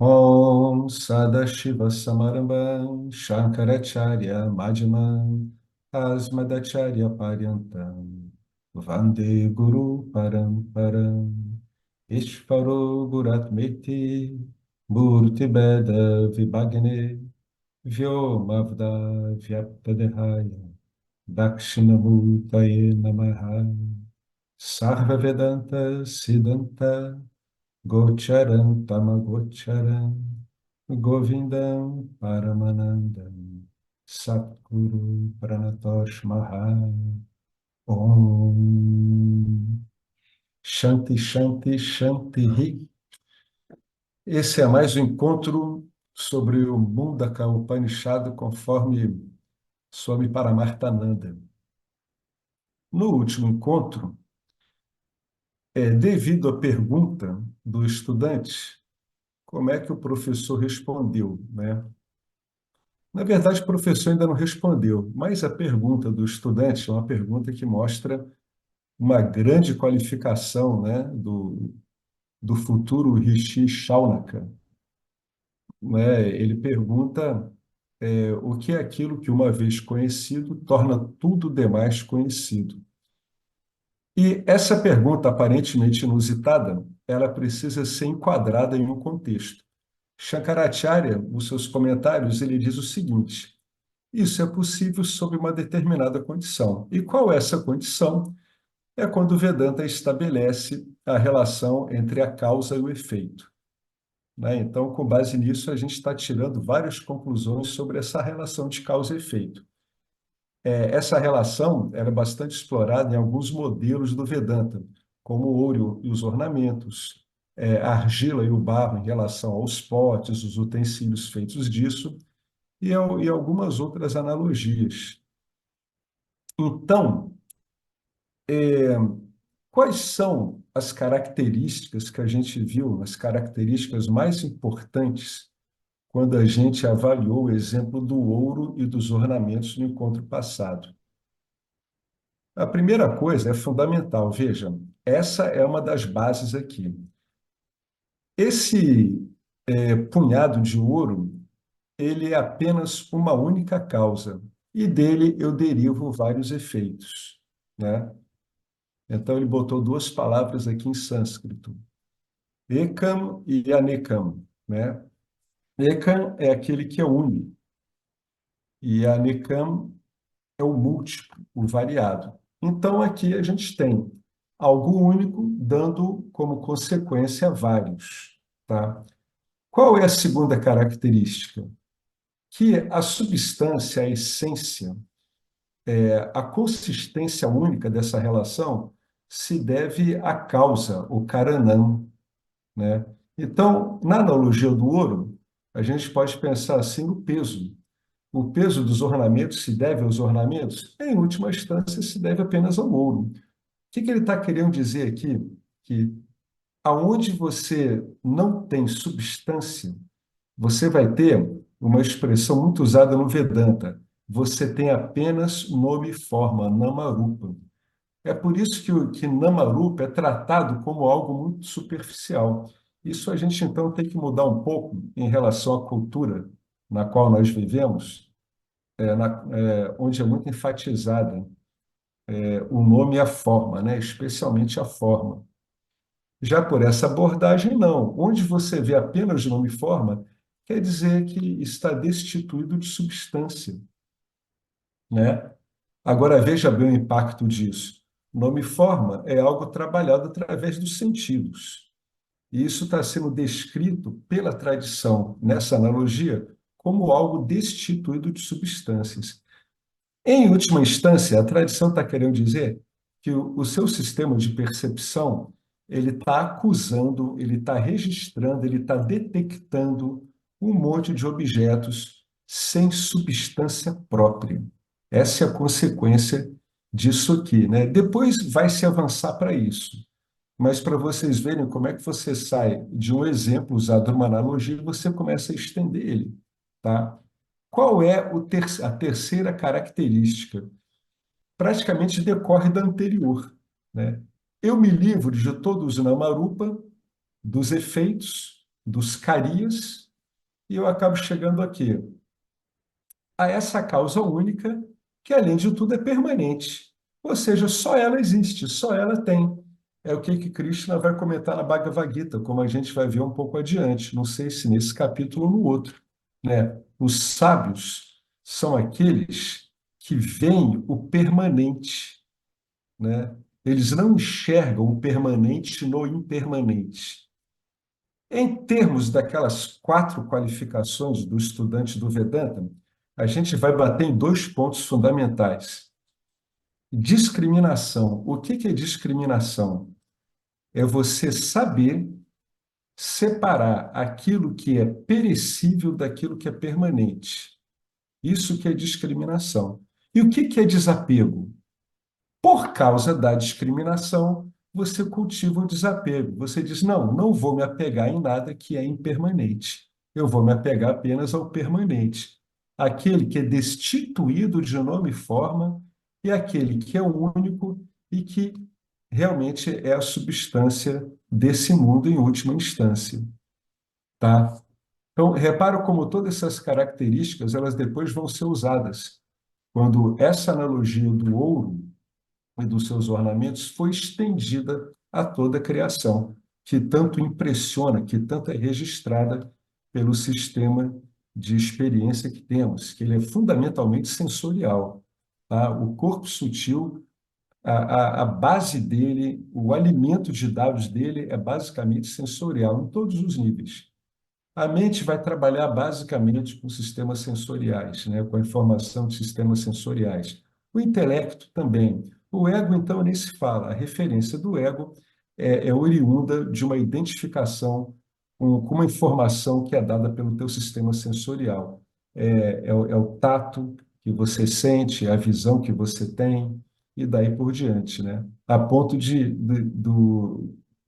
Om Sadashiva Samarambam Shankaracharya Madhyamam Asmadacharya Paryantam Vande Guru Paramparam Ishvaro Guratmeti Murti Beda Vibhagne Vyomavda Vyaptadehaya Dakshinamurtaye Namaha Sarva Vedanta Siddhanta Gocharam Tamagocharam Govindam Paramanandam Satguru Pranatosh Maha Om Shanti Shanti Shanti Ri. Esse é mais um encontro sobre o Mundaka Upanishad conforme Swami Paramarthananda. No último encontro, devido à pergunta do estudante, como é que o professor respondeu, né? Na verdade, o professor ainda não respondeu, mas a pergunta do estudante é uma pergunta que mostra uma grande qualificação, né, do futuro Rishi Shaunaka, né? Ele pergunta o que é aquilo que, uma vez conhecido, torna tudo demais conhecido. E essa pergunta aparentemente inusitada, ela precisa ser enquadrada em um contexto. Shankaracharya, nos seus comentários, ele diz o seguinte: isso é possível sob uma determinada condição. E qual é essa condição? É quando o Vedanta estabelece a relação entre a causa e o efeito, né? Então, com base nisso, a gente está tirando várias conclusões sobre essa relação de causa e efeito. Essa relação era bastante explorada em alguns modelos do Vedanta, como o ouro e os ornamentos, a argila e o barro em relação aos potes, os utensílios feitos disso, e algumas outras analogias. Então, quais são as características que a gente viu, as características mais importantes quando a gente avaliou o exemplo do ouro e dos ornamentos no encontro passado? A primeira coisa é fundamental, veja, essa é uma das bases aqui. Esse punhado de ouro, ele é apenas uma única causa, e dele eu derivo vários efeitos, né? Então ele botou duas palavras aqui em sânscrito, ekam e anekam, né? Ekam é aquele que é único, e anekam é o múltiplo, o variado. Então, aqui a gente tem algo único dando como consequência vários, tá? Qual é a segunda característica? Que a substância, a essência, a consistência única dessa relação se deve à causa, o karanam, né? Então, na analogia do ouro, a gente pode pensar assim no peso. O peso dos ornamentos se deve aos ornamentos? Em última instância, se deve apenas ao ouro. O que ele está querendo dizer aqui? Que aonde você não tem substância, você vai ter uma expressão muito usada no Vedanta. Você tem apenas nome e forma, Namarupa. É por isso que Namarupa é tratado como algo muito superficial. Isso a gente, então, tem que mudar um pouco em relação à cultura na qual nós vivemos, onde é muito enfatizada o nome e a forma, né? Especialmente a forma. Já por essa abordagem, não. Onde você vê apenas nome e forma, quer dizer que está destituído de substância, né? Agora, veja bem o impacto disso. Nome e forma é algo trabalhado através dos sentidos. E isso está sendo descrito pela tradição, nessa analogia, como algo destituído de substâncias. Em última instância, a tradição está querendo dizer que o seu sistema de percepção ele está acusando, ele está registrando, ele está detectando um monte de objetos sem substância própria. Essa é a consequência disso aqui, né? Depois vai se avançar para isso. Mas para vocês verem como é que você sai de um exemplo usado numa analogia e você começa a estender ele, tá? Qual é a terceira característica? Praticamente decorre da anterior, né? Eu me livro de todos os namarupa, dos efeitos, dos carias, e eu acabo chegando aqui a essa causa única, que além de tudo é permanente. Ou seja, só ela existe, só ela tem. É o que Krishna vai comentar na Bhagavad Gita, como a gente vai ver um pouco adiante. Não sei se nesse capítulo ou no outro, né? Os sábios são aqueles que veem o permanente, né? Eles não enxergam o permanente no impermanente. Em termos daquelas quatro qualificações do estudante do Vedanta, a gente vai bater em dois pontos fundamentais. Discriminação. O que é discriminação? É você saber separar aquilo que é perecível daquilo que é permanente. Isso que é discriminação. E o que é desapego? Por causa da discriminação, você cultiva o desapego. Você diz: não, não vou me apegar em nada que é impermanente. Eu vou me apegar apenas ao permanente. Aquele que é destituído de nome e forma e aquele que é único e que realmente é a substância desse mundo em última instância, tá? Então, repara como todas essas características, elas depois vão ser usadas. Quando essa analogia do ouro e dos seus ornamentos foi estendida a toda a criação, que tanto impressiona, que tanto é registrada pelo sistema de experiência que temos, que ele é fundamentalmente sensorial. Tá? O corpo sutil, a base dele, o alimento de dados dele é basicamente sensorial, em todos os níveis. A mente vai trabalhar basicamente com sistemas sensoriais, né? Com a informação de sistemas sensoriais. O intelecto também. O ego, então, nem se fala. A referência do ego é oriunda de uma identificação com uma informação que é dada pelo teu sistema sensorial. É o tato que você sente, é a visão que você tem, e daí por diante, né? A ponto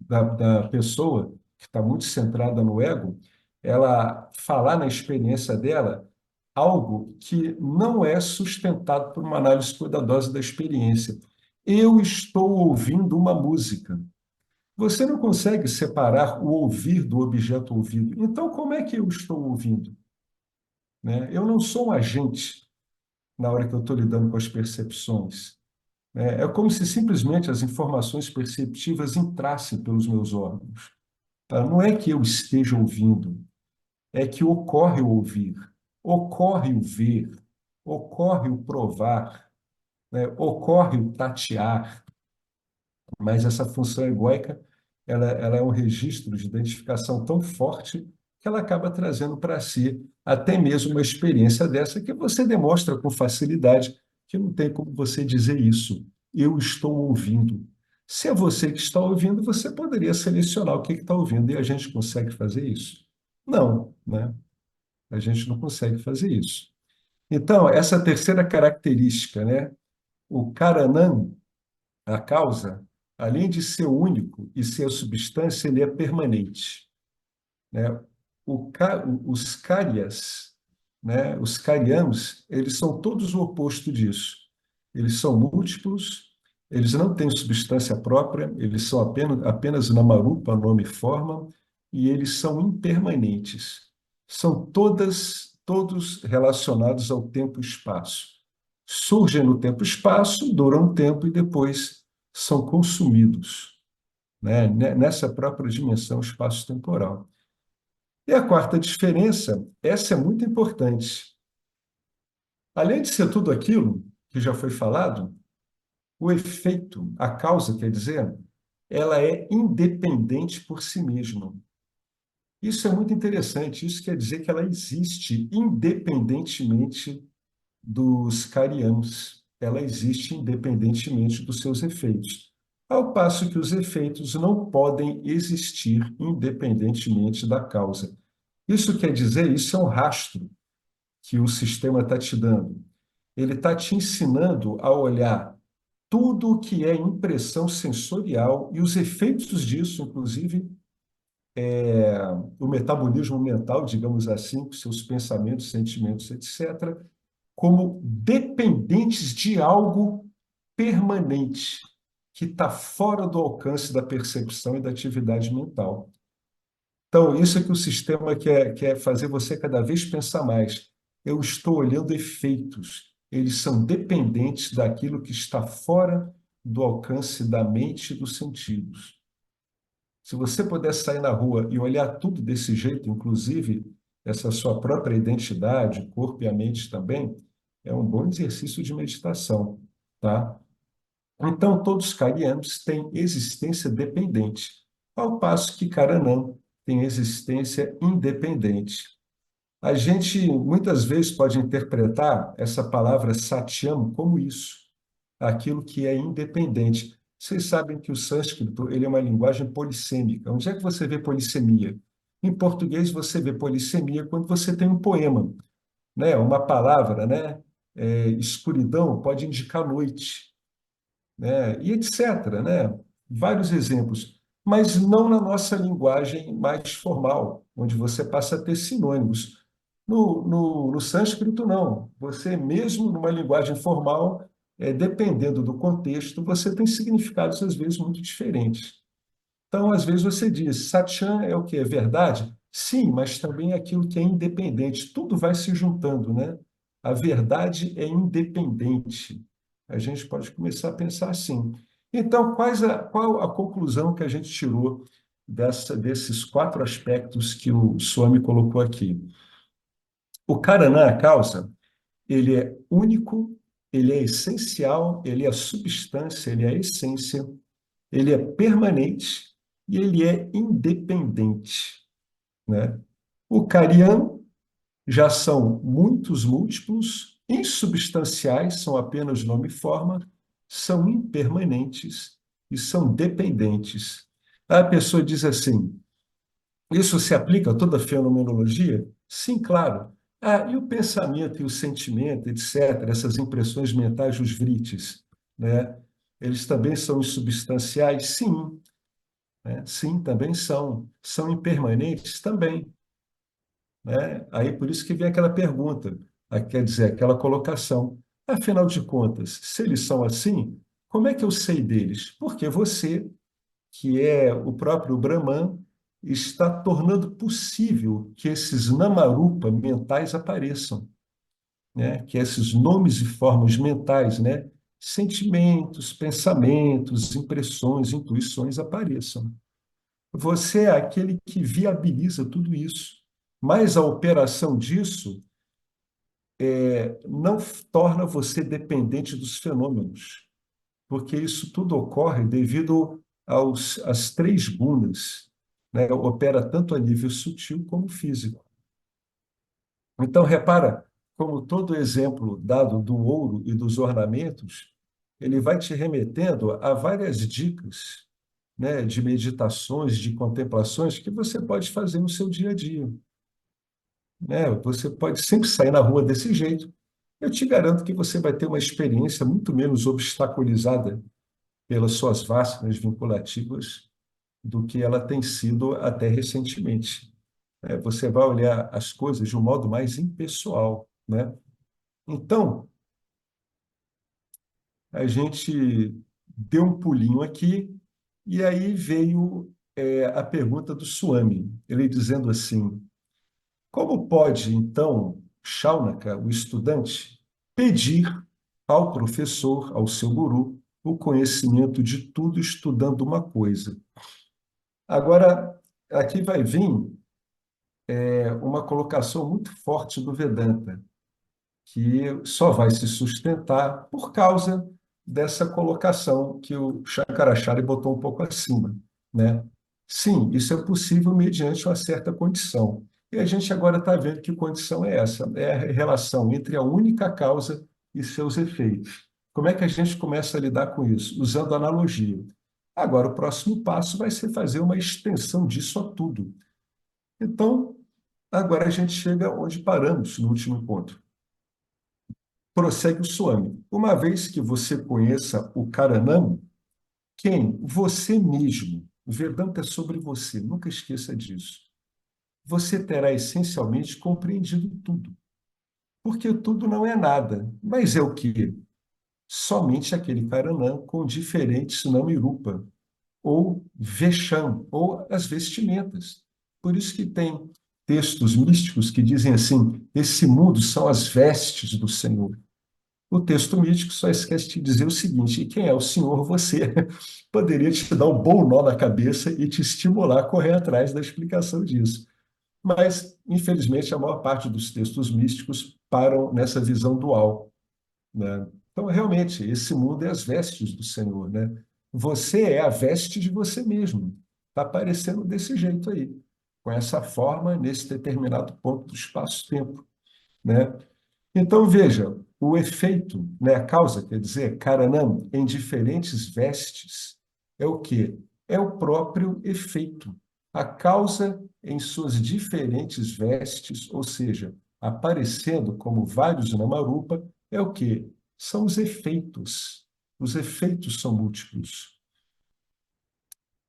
da pessoa que está muito centrada no ego, ela falar na experiência dela algo que não é sustentado por uma análise cuidadosa da experiência. Eu estou ouvindo uma música. Você não consegue separar o ouvir do objeto ouvido. Então, como é que eu estou ouvindo? Né? Eu não sou um agente na hora que eu estou lidando com as percepções. É como se simplesmente as informações perceptivas entrassem pelos meus órgãos. Tá? Não é que eu esteja ouvindo, é que ocorre o ouvir, ocorre o ver, ocorre o provar, né? Ocorre o tatear, mas essa função egóica ela é um registro de identificação tão forte que ela acaba trazendo para si até mesmo uma experiência dessa que você demonstra com facilidade que não tem como você dizer isso. Eu estou ouvindo. Se é você que está ouvindo, você poderia selecionar o que está ouvindo e a gente consegue fazer isso? Não, né? A gente não consegue fazer isso. Então, essa terceira característica, né? O Karanam, a causa, além de ser único e ser a substância, ele é permanente, né? Os Karyas, né? Os Karyams, eles são todos o oposto disso. Eles são múltiplos, eles não têm substância própria, eles são apenas namarupa, nome e forma, e eles são impermanentes. São todos relacionados ao tempo e espaço. Surgem no tempo e espaço, duram um tempo e depois são consumidos, né? Nessa própria dimensão espaço-temporal. E a quarta diferença, essa é muito importante. Além de ser tudo aquilo que já foi falado, o efeito, a causa, quer dizer, ela é independente por si mesma. Isso é muito interessante. Isso quer dizer que ela existe independentemente dos carianos. Ela existe independentemente dos seus efeitos. Ao passo que os efeitos não podem existir independentemente da causa. Isso quer dizer, isso é um rastro que o sistema está te dando. Ele está te ensinando a olhar tudo o que é impressão sensorial e os efeitos disso, inclusive o metabolismo mental, digamos assim, com seus pensamentos, sentimentos, etc., como dependentes de algo permanente que está fora do alcance da percepção e da atividade mental. Então, isso é que o sistema quer fazer você cada vez pensar mais. Eu estou olhando efeitos. Eles são dependentes daquilo que está fora do alcance da mente e dos sentidos. Se você puder sair na rua e olhar tudo desse jeito, inclusive essa sua própria identidade, o corpo e a mente também, é um bom exercício de meditação, tá? Então, todos os carianos têm existência dependente, ao passo que Karanam tem existência independente. A gente muitas vezes pode interpretar essa palavra satyam como isso, aquilo que é independente. Vocês sabem que o sânscrito ele é uma linguagem polissêmica. Onde é que você vê polissemia? Em português, você vê polissemia quando você tem um poema, né? Uma palavra, né? Escuridão pode indicar noite, né? E etc., né? Vários exemplos, mas não na nossa linguagem mais formal, onde você passa a ter sinônimos. No sânscrito, não. Você, mesmo numa linguagem formal, dependendo do contexto, você tem significados, às vezes, muito diferentes. Então, às vezes, você diz, Satyam é o que? É verdade? Sim, mas também é aquilo que é independente. Tudo vai se juntando, né? A verdade é independente. A gente pode começar a pensar assim. Então, qual a conclusão que a gente tirou desses quatro aspectos que o Swami colocou aqui? O Karana, a causa, ele é único, ele é essencial, ele é substância, ele é essência, ele é permanente e ele é independente, né? O Karyan já são muitos múltiplos, insubstanciais, são apenas nome e forma, são impermanentes e são dependentes. A pessoa diz assim: isso se aplica a toda a fenomenologia? Sim, claro. Ah, e o pensamento e o sentimento, etc., essas impressões mentais, os vritis, né? Eles também são insubstanciais? Sim, né? Sim, também são. São impermanentes? Também, né? Aí por isso que vem aquela pergunta, quer dizer, aquela colocação. Afinal de contas, se eles são assim, como é que eu sei deles? Porque você, que é o próprio Brahman, está tornando possível que esses namarupa mentais apareçam, né? Que esses nomes e formas mentais, né? Sentimentos, pensamentos, impressões, intuições apareçam. Você é aquele que viabiliza tudo isso. Mas a operação disso não torna você dependente dos fenômenos, porque isso tudo ocorre devido às três gunas, né? Opera tanto a nível sutil como físico. Então, repara como todo exemplo dado do ouro e dos ornamentos, ele vai te remetendo a várias dicas, né, de meditações, de contemplações que você pode fazer no seu dia a dia, né? Você pode sempre sair na rua desse jeito. Eu te garanto que você vai ter uma experiência muito menos obstaculizada pelas suas vásculas vinculativas do que ela tem sido até recentemente. Você vai olhar as coisas de um modo mais impessoal, né? Então, a gente deu um pulinho aqui e aí veio a pergunta do Swami, ele dizendo assim: como pode, então, Shaunaka, o estudante, pedir ao professor, ao seu guru, o conhecimento de tudo estudando uma coisa? Agora, aqui vai vir uma colocação muito forte do Vedanta, que só vai se sustentar por causa dessa colocação que o Shankaracharya botou um pouco acima, né? Sim, isso é possível mediante uma certa condição. E a gente agora está vendo que condição é essa, é a relação entre a única causa e seus efeitos. Como é que a gente começa a lidar com isso? Usando analogia. Agora, o próximo passo vai ser fazer uma extensão disso a tudo. Então, agora a gente chega onde paramos no último encontro. Prossegue o Swami. Uma vez que você conheça o Karanam, quem? Você mesmo. O Vedanta é sobre você, nunca esqueça disso. Você terá essencialmente compreendido tudo. Porque tudo não é nada. Mas é o quê? Somente aquele Karanam com diferentes Namirupa, ou Vesham, ou as vestimentas. Por isso que tem textos místicos que dizem assim: esse mundo são as vestes do Senhor. O texto místico só esquece de dizer o seguinte: e quem é o Senhor? Você poderia te dar um bom nó na cabeça e te estimular a correr atrás da explicação disso. Mas, infelizmente, a maior parte dos textos místicos param nessa visão dual, né? Então, realmente, esse mundo é as vestes do Senhor, né? Você é a veste de você mesmo. Está aparecendo desse jeito aí, com essa forma, nesse determinado ponto do espaço-tempo, né? Então, veja, o efeito, né, a causa, quer dizer, Karanam, em diferentes vestes, é o quê? É o próprio efeito. A causa em suas diferentes vestes, ou seja, aparecendo como vários Namarupa, é o quê? São os efeitos. Os efeitos são múltiplos.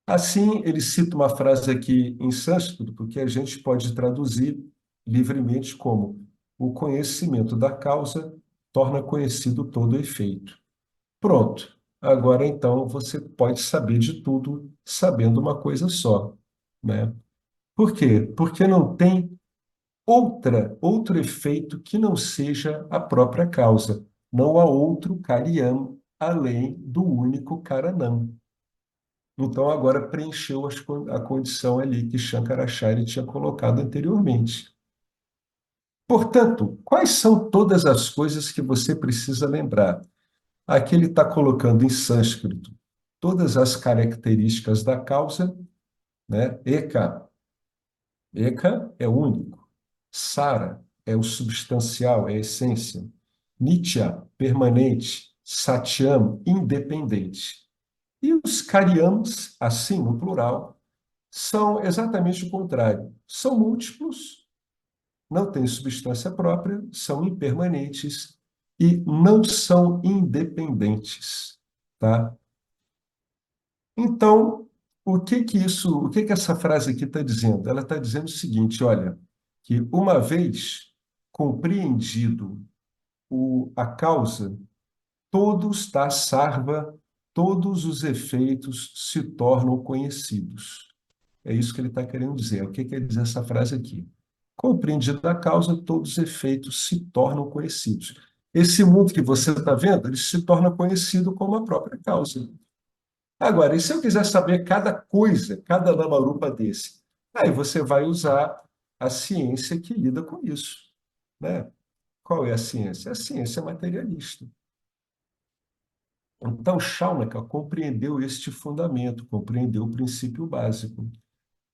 Assim, ele cita uma frase aqui em sânscrito, porque a gente pode traduzir livremente como: o conhecimento da causa torna conhecido todo o efeito. Pronto. Agora, então, você pode saber de tudo sabendo uma coisa só, né? Por quê? Porque não tem outro efeito que não seja a própria causa. Não há outro Karyam além do único Karanam. Então, agora preencheu a condição ali que Shankaracharya tinha colocado anteriormente. Portanto, quais são todas as coisas que você precisa lembrar? Aqui ele está colocando em sânscrito todas as características da causa, né? Eka é único. Sara é o substancial, é a essência. Nitya, permanente. Satyam, independente. E os Karyams, assim no plural, são exatamente o contrário. São múltiplos, não têm substância própria, são impermanentes e não são independentes, tá? Então, o que que essa frase aqui está dizendo? Ela está dizendo o seguinte, olha, que uma vez compreendido a causa, todos da sarva, todos os efeitos se tornam conhecidos. É isso que ele está querendo dizer. O que quer dizer essa frase aqui? Compreendida a causa, todos os efeitos se tornam conhecidos. Esse mundo que você está vendo, ele se torna conhecido como a própria causa. Agora, e se eu quiser saber cada coisa, cada lamarupa desse? Aí você vai usar a ciência que lida com isso, né? Qual é a ciência? A ciência materialista. Então, Shaunaka compreendeu este fundamento, compreendeu o princípio básico.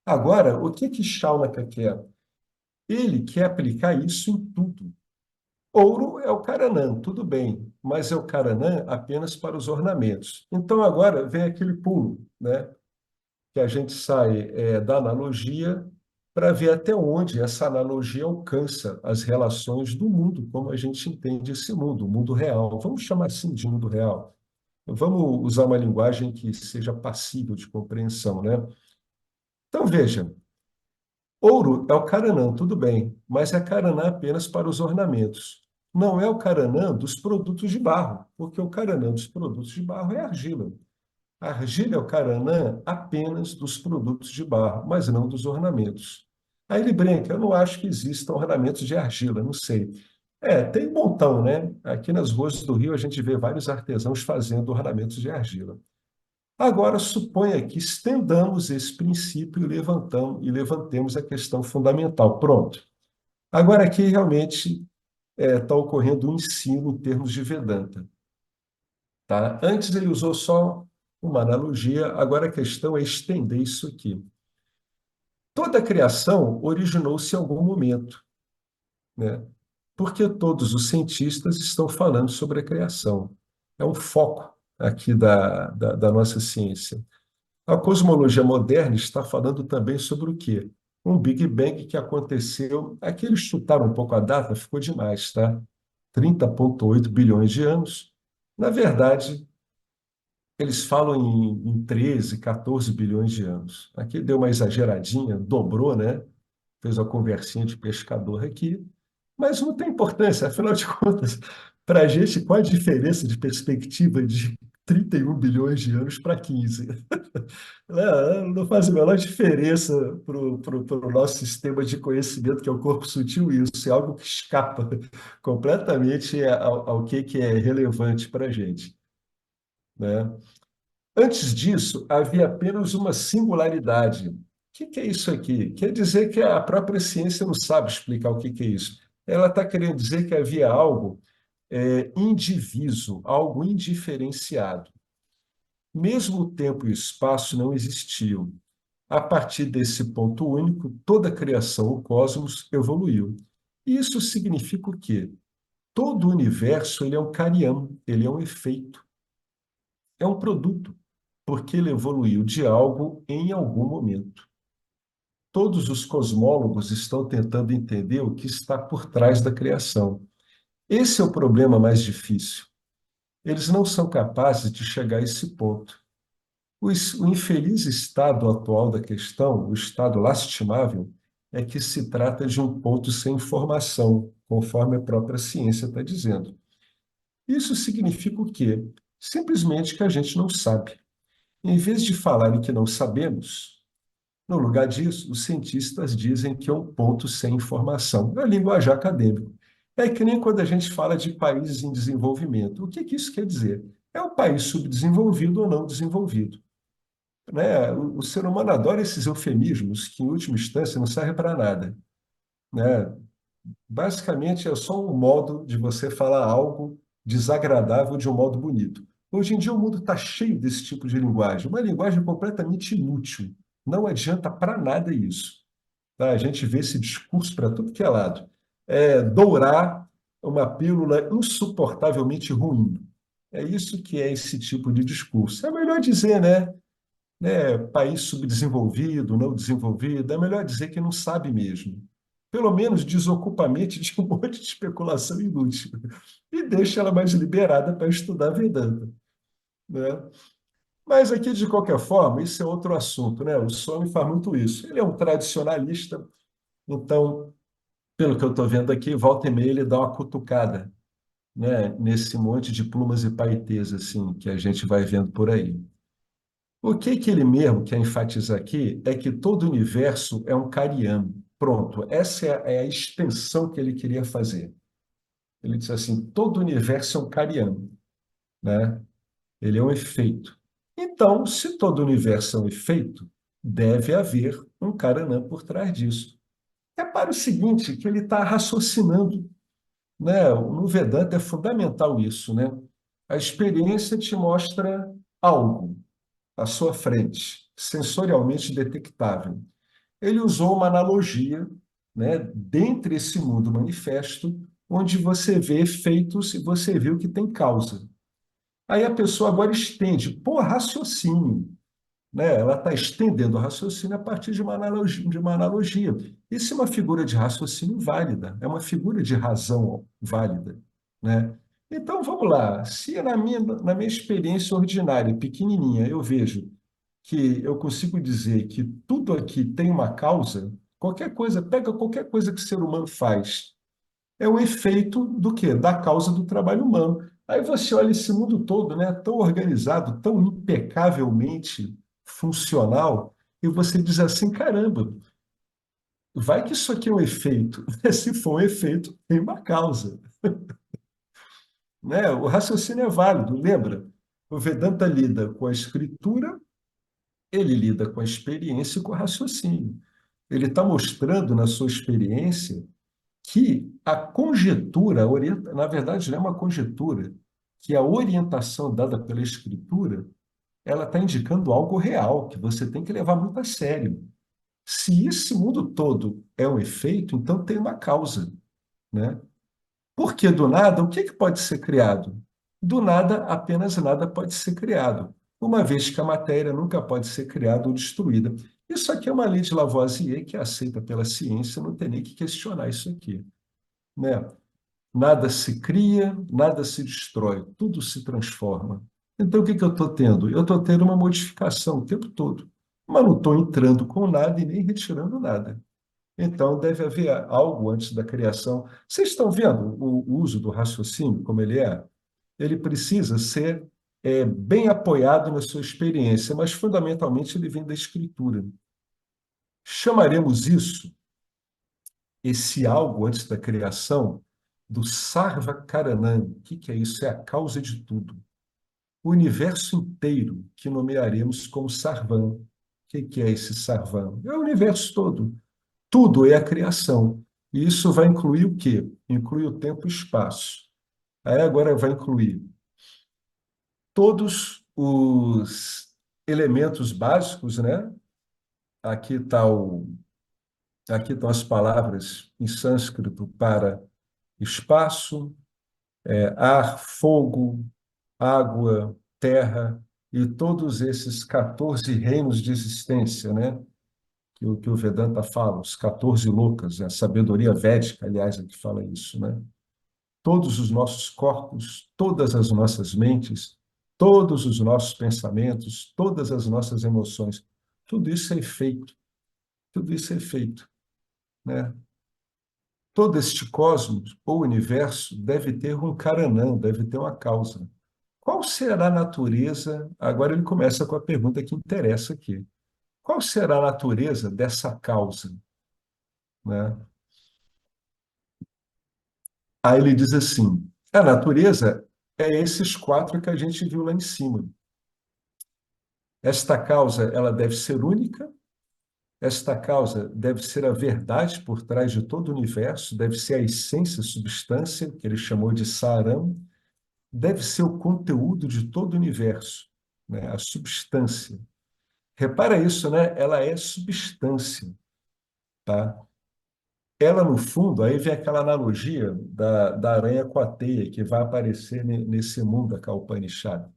Agora, o que que Shaunaka quer? Ele quer aplicar isso em tudo. Ouro é o Karanã, tudo bem, mas é o Karanã apenas para os ornamentos. Então, agora vem aquele pulo, né? Que a gente sai da analogia para ver até onde essa analogia alcança as relações do mundo, como a gente entende esse mundo, o mundo real. Vamos chamar assim de mundo real. Vamos usar uma linguagem que seja passível de compreensão, né? Então, veja, ouro é o caranã, tudo bem, mas é caranã apenas para os ornamentos. Não é o caranã dos produtos de barro, porque o caranã dos produtos de barro é argila. A argila é o caranã apenas dos produtos de barro, mas não dos ornamentos. Aí ele brinca, eu não acho que existam ornamentos de argila, não sei. Tem um montão, né? Aqui nas ruas do Rio a gente vê vários artesãos fazendo ornamentos de argila. Agora, suponha que estendamos esse princípio e levantemos a questão fundamental. Pronto. Agora, aqui realmente está ocorrendo um ensino em termos de Vedanta. Tá? Antes ele usou só uma analogia, agora a questão é estender isso aqui. Toda a criação originou-se em algum momento, né? Porque todos os cientistas estão falando sobre a criação. É um foco aqui da nossa ciência. A cosmologia moderna está falando também sobre o quê? Um Big Bang que aconteceu. Aqui eles chutaram um pouco a data, ficou demais, tá? 30,8 bilhões de anos. Na verdade, eles falam em 13, 14 bilhões de anos. Aqui deu uma exageradinha, dobrou, né? Fez uma conversinha de pescador aqui, mas não tem importância, afinal de contas, para a gente, qual a diferença de perspectiva de 31 bilhões de anos para 15. Não faz a menor diferença para o nosso sistema de conhecimento, que é o corpo sutil, isso é algo que escapa completamente ao que é relevante para a gente, né? Antes disso, havia apenas uma singularidade. O que é isso aqui? Quer dizer que a própria ciência não sabe explicar o que é isso. Ela está querendo dizer que havia algo indiviso, algo indiferenciado. Mesmo o tempo e o espaço não existiam. A partir desse ponto único, toda a criação, o cosmos, evoluiu. Isso significa o quê? Todo o universo ele é um carião, ele é um efeito, é um produto, porque ele evoluiu de algo em algum momento. Todos os cosmólogos estão tentando entender o que está por trás da criação. Esse é o problema mais difícil. Eles não são capazes de chegar a esse ponto. O infeliz estado atual da questão, o estado lastimável, é que se trata de um ponto sem informação, conforme a própria ciência está dizendo. Isso significa o quê? Simplesmente que a gente não sabe. Em vez de falarem que não sabemos, no lugar disso, os cientistas dizem que é um ponto sem informação. É a linguagem acadêmica. É que nem quando a gente fala de países em desenvolvimento. O que isso quer dizer? É um país subdesenvolvido ou não desenvolvido, né? O ser humano adora esses eufemismos que, em última instância, não servem para nada, né? Basicamente, é só um modo de você falar algo desagradável de um modo bonito. Hoje em dia, o mundo está cheio desse tipo de linguagem, uma linguagem completamente inútil. Não adianta para nada isso. Tá? A gente vê esse discurso para tudo que é lado. Dourar uma pílula insuportavelmente ruim. É isso que é esse tipo de discurso. É melhor dizer, né, país subdesenvolvido, não desenvolvido, é melhor dizer que não sabe mesmo. Pelo menos desocupa a mente de um monte de especulação inútil e deixa ela mais liberada para estudar Vedanta, né? Mas aqui, de qualquer forma, isso é outro assunto, né? O Swami faz muito isso. Ele é um tradicionalista, então, pelo que eu estou vendo aqui, volta e meia ele dá uma cutucada, né, nesse monte de plumas e paetês assim, que a gente vai vendo por aí. O que ele mesmo quer enfatizar aqui é que todo o universo é um cariano. Pronto, essa é a extensão que ele queria fazer. Ele disse assim, todo o universo é um cariano, né? Ele é um efeito. Então, se todo o universo é um efeito, deve haver um Karanam por trás disso. Repare o seguinte, que ele está raciocinando, né? No Vedanta é fundamental isso, né? A experiência te mostra algo à sua frente, sensorialmente detectável. Ele usou uma analogia, né, dentre esse mundo manifesto, onde você vê efeitos e você vê o que tem causa. Aí a pessoa agora estende, por raciocínio, né? Ela está estendendo o raciocínio a partir de uma analogia, de uma analogia. Isso é uma figura de raciocínio válida, é uma figura de razão válida, né? Então, vamos lá. Se na minha experiência ordinária, pequenininha, eu vejo que eu consigo dizer que tudo aqui tem uma causa, qualquer coisa, pega qualquer coisa que o ser humano faz, é o efeito do quê? Da causa do trabalho humano. Aí você olha esse mundo todo, né, tão organizado, tão impecavelmente funcional, e você diz assim, caramba, vai que isso aqui é um efeito. Se for um efeito, tem uma causa, né? O raciocínio é válido, lembra? O Vedanta lida com a escritura, ele lida com a experiência e com o raciocínio. Ele está mostrando na sua experiência que a conjetura, na verdade, não é uma conjetura, que a orientação dada pela escritura, ela está indicando algo real, que você tem que levar muito a sério. Se esse mundo todo é um efeito, então tem uma causa, né? Porque do nada, o que pode ser criado? Do nada, apenas nada pode ser criado, uma vez que a matéria nunca pode ser criada ou destruída. Isso aqui é uma lei de Lavoisier que é aceita pela ciência, não tem nem que questionar isso aqui, né? Nada se cria, nada se destrói, tudo se transforma. Então, o que eu estou tendo? Eu estou tendo uma modificação o tempo todo, mas não estou entrando com nada e nem retirando nada. Então, deve haver algo antes da criação. Vocês estão vendo o uso do raciocínio, como ele é? Ele precisa ser. bem apoiado na sua experiência, mas fundamentalmente ele vem da escritura. Chamaremos isso, esse algo antes da criação, do Sarva Karanam. O que é isso? É a causa de tudo. O universo inteiro que nomearemos como Sarvam. O que é esse Sarvam? É o universo todo. Tudo é a criação. E isso vai incluir o quê? Inclui o tempo e o espaço. Aí agora vai incluir todos os elementos básicos, né? Aqui está aqui estão as palavras em sânscrito para espaço, ar, fogo, água, terra e todos esses 14 reinos de existência, né? Que o Vedanta fala, os 14 lokas, a sabedoria védica, aliás, é que fala isso, né? Todos os nossos corpos, todas as nossas mentes, todos os nossos pensamentos, todas as nossas emoções, tudo isso é efeito, tudo isso é efeito, né? Todo este cosmos ou universo deve ter um karanam, deve ter uma causa. Qual será a natureza? Agora ele começa com a pergunta que interessa aqui. Qual será a natureza dessa causa, né? Aí ele diz assim: a natureza é esses quatro que a gente viu lá em cima. Esta causa, ela deve ser única, esta causa deve ser a verdade por trás de todo o universo, deve ser a essência, a substância, que ele chamou de saram, deve ser o conteúdo de todo o universo, né? A substância. Repara isso, né? Ela é substância, tá? Ela, no fundo, aí vem aquela analogia da aranha com a teia que vai aparecer nesse mundo da Upanishad,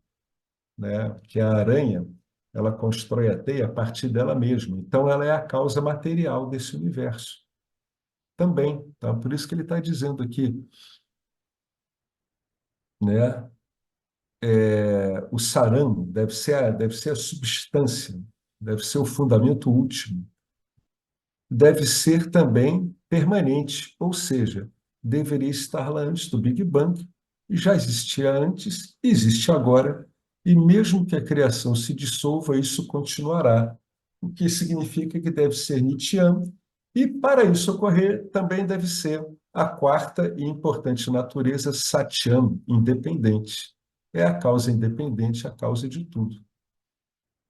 né? Que a aranha, ela constrói a teia a partir dela mesma. Então, ela é a causa material desse universo também. Tá? Por isso que ele está dizendo aqui, né? O saram deve ser a substância, deve ser o fundamento último. Deve ser também permanente, ou seja, deveria estar lá antes do Big Bang, já existia antes, existe agora, e mesmo que a criação se dissolva, isso continuará, o que significa que deve ser Nityam, e para isso ocorrer, também deve ser a quarta e importante natureza, Satyam, independente. É a causa independente, a causa de tudo,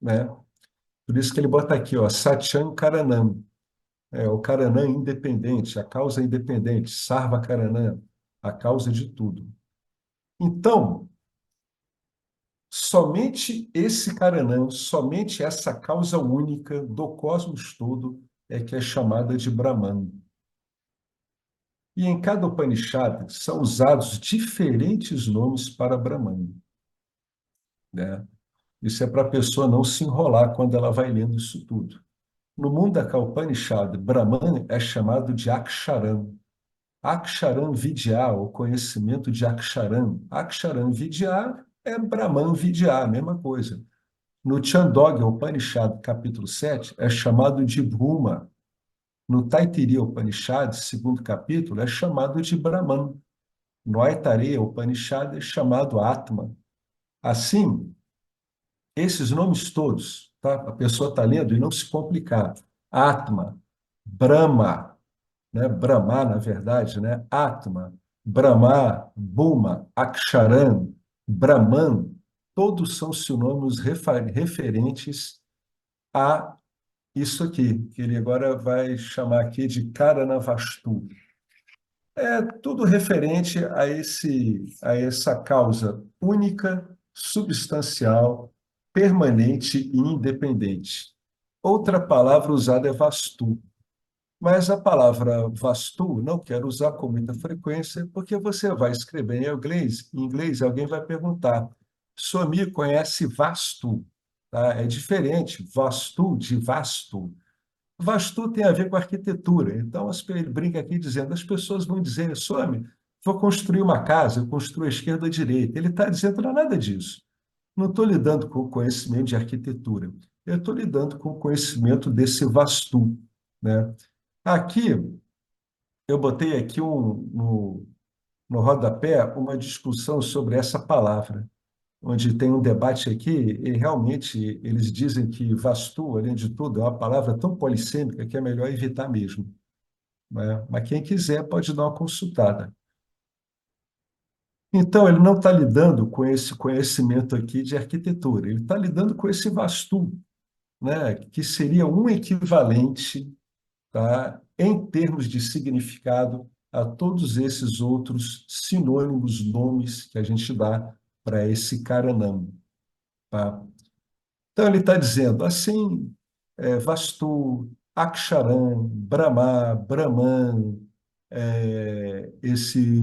né? Por isso que ele bota aqui, ó, Satyam Karanam, o Karanã independente, a causa independente, Sarva Karanã, a causa de tudo. Então, somente esse Karanã, somente essa causa única do cosmos todo é que é chamada de Brahman. E em cada Upanishad são usados diferentes nomes para Brahman, né? Isso é para a pessoa não se enrolar quando ela vai lendo isso tudo. No mundo da Upanishad, Brahman é chamado de Aksharam. Aksharam Vidya, o conhecimento de Aksharam. Aksharam Vidya é Brahman Vidya, a mesma coisa. No Chandogya Upanishad, capítulo 7, é chamado de Brahma. No Taittiriya Upanishad, segundo capítulo, é chamado de Brahman. No Aitareya Upanishad é chamado Atman. Assim, esses nomes todos, tá? A pessoa está lendo e não se complicar. Atma, Brahma, né? Brahma, na verdade, né? Atma, Brahma, Bhuma, Aksharan, Brahman, todos são sinônimos referentes a isso aqui, que ele agora vai chamar aqui de Karanavastu. É tudo referente a essa causa única, substancial, permanente e independente. Outra palavra usada é vastu, mas a palavra vastu não quero usar com muita frequência, porque você vai escrever em inglês alguém vai perguntar: seu amigo conhece vastu? Tá? É diferente, vastu de vasto. Vastu tem a ver com arquitetura. Então, ele brinca aqui dizendo: as pessoas vão dizer, some, vou construir uma casa, eu construo a esquerda ou a direita. Ele está dizendo: não é nada disso. Não estou lidando com o conhecimento de arquitetura. Eu estou lidando com o conhecimento desse vastu, né? Aqui, eu botei aqui no rodapé uma discussão sobre essa palavra. onde tem um debate aqui, e realmente eles dizem que vastu, além de tudo, é uma palavra tão polissêmica que é melhor evitar mesmo, né? Mas quem quiser pode dar uma consultada. Então, ele não está lidando com esse conhecimento aqui de arquitetura, ele está lidando com esse vastu, né? Que seria um equivalente, tá? Em termos de significado, a todos esses outros sinônimos, nomes que a gente dá para esse Karanam, tá? Então, ele está dizendo assim, Vastu, Aksharam, Brahma, Brahman, esse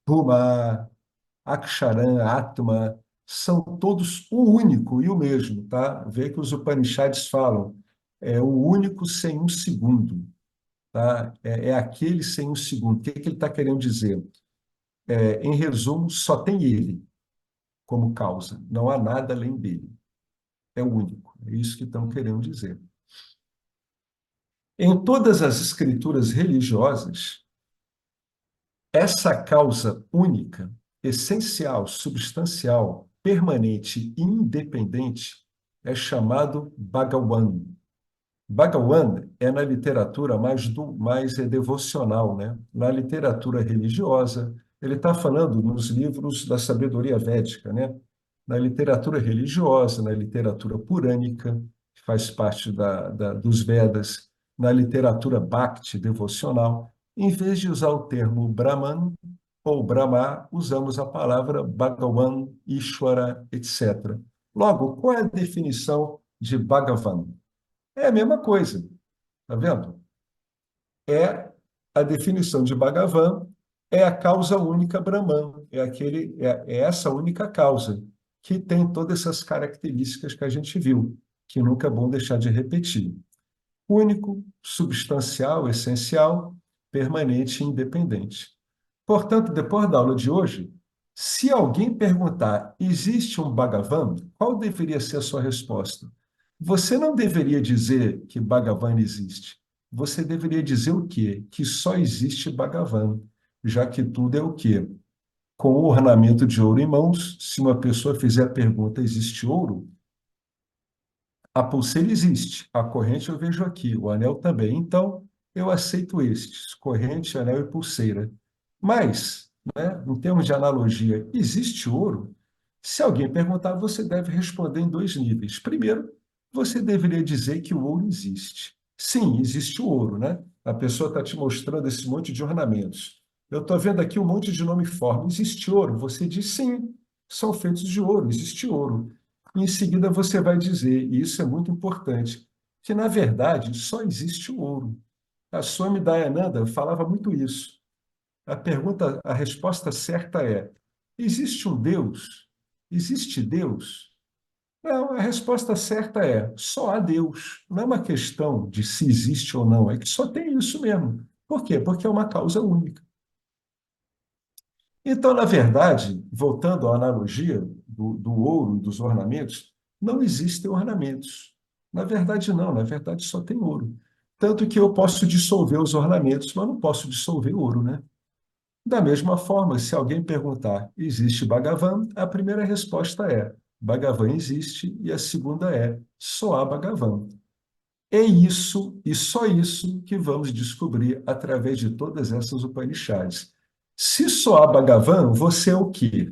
Bhuma, Aksharam, Atma, são todos o único e o mesmo, tá? Vê que os Upanishads falam, é o único sem um segundo, tá? É aquele sem um segundo. O que que ele está querendo dizer? Em resumo, só tem ele como causa, não há nada além dele. É o único. É isso que estão querendo dizer. Em todas as escrituras religiosas, essa causa única, essencial, substancial, permanente e independente é chamado Bhagawan. Bhagawan é na literatura mais devocional, né? Na literatura religiosa, ele está falando nos livros da sabedoria védica, né? Na literatura religiosa, na literatura purânica, que faz parte dos Vedas, na literatura Bhakti devocional, em vez de usar o termo Brahman ou Brahma, usamos a palavra Bhagavan, Ishvara, etc. Logo, qual é a definição de Bhagavan? É a mesma coisa, tá vendo? É a definição de Bhagavan, é a causa única Brahman, é essa única causa que tem todas essas características que a gente viu, que nunca é bom deixar de repetir. Único, substancial, essencial, permanente e independente. Portanto, depois da aula de hoje, se alguém perguntar, existe um Bhagavan, qual deveria ser a sua resposta? Você não deveria dizer que Bhagavan existe. Você deveria dizer o quê? Que só existe Bhagavan, já que tudo é o quê? Com o ornamento de ouro em mãos, se uma pessoa fizer a pergunta, existe ouro? A pulseira existe, a corrente eu vejo aqui, o anel também. Então, eu aceito estes, corrente, anel e pulseira. Mas, né, em termos de analogia, existe ouro? Se alguém perguntar, você deve responder em dois níveis. Primeiro, você deveria dizer que o ouro existe. Sim, existe o ouro, né? A pessoa está te mostrando esse monte de ornamentos. Eu estou vendo aqui um monte de nome forma. Existe ouro? Você diz sim, são feitos de ouro, existe ouro. Em seguida, você vai dizer, e isso é muito importante, que, na verdade, só existe o ouro. A Swami Dayananda falava muito isso. A resposta certa é: existe um Deus? Existe Deus? Não, a resposta certa é: só há Deus. Não é uma questão de se existe ou não, é que só tem isso mesmo. Por quê? Porque é uma causa única. Então, na verdade, voltando à analogia do ouro e dos ornamentos, não existem ornamentos. Na verdade, não, na verdade só tem ouro. Tanto que eu posso dissolver os ornamentos, mas não posso dissolver ouro, né? Da mesma forma, se alguém perguntar, existe Bhagavan? A primeira resposta é, Bhagavan existe, e a segunda é, só há Bhagavan. É isso, e só isso, que vamos descobrir através de todas essas Upanishads. Se só há Bhagavan, você é o quê?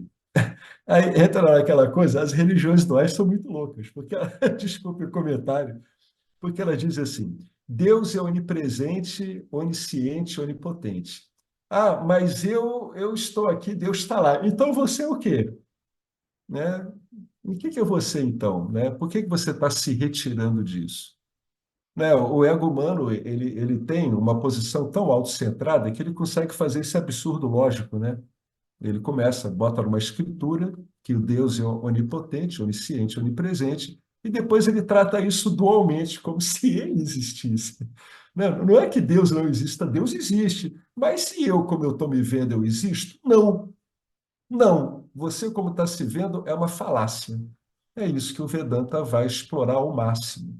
Aí entra naquela coisa, as religiões duais são muito loucas, porque, desculpe o comentário, porque ela diz assim, Deus é onipresente, onisciente, onipotente. Ah, mas eu estou aqui, Deus está lá. Então você é o quê? Né? E o que é você, então? Né? Por que você está se retirando disso? Né? O ego humano ele tem uma posição tão autocentrada que ele consegue fazer esse absurdo lógico, né? Ele começa, bota numa escritura que o Deus é onipotente, onisciente, onipresente, e depois ele trata isso dualmente, como se ele existisse. Não é que Deus não exista, Deus existe. Mas se eu, como eu estou me vendo, eu existo? Não, não. Você, como está se vendo, é uma falácia. É isso que o Vedanta vai explorar ao máximo,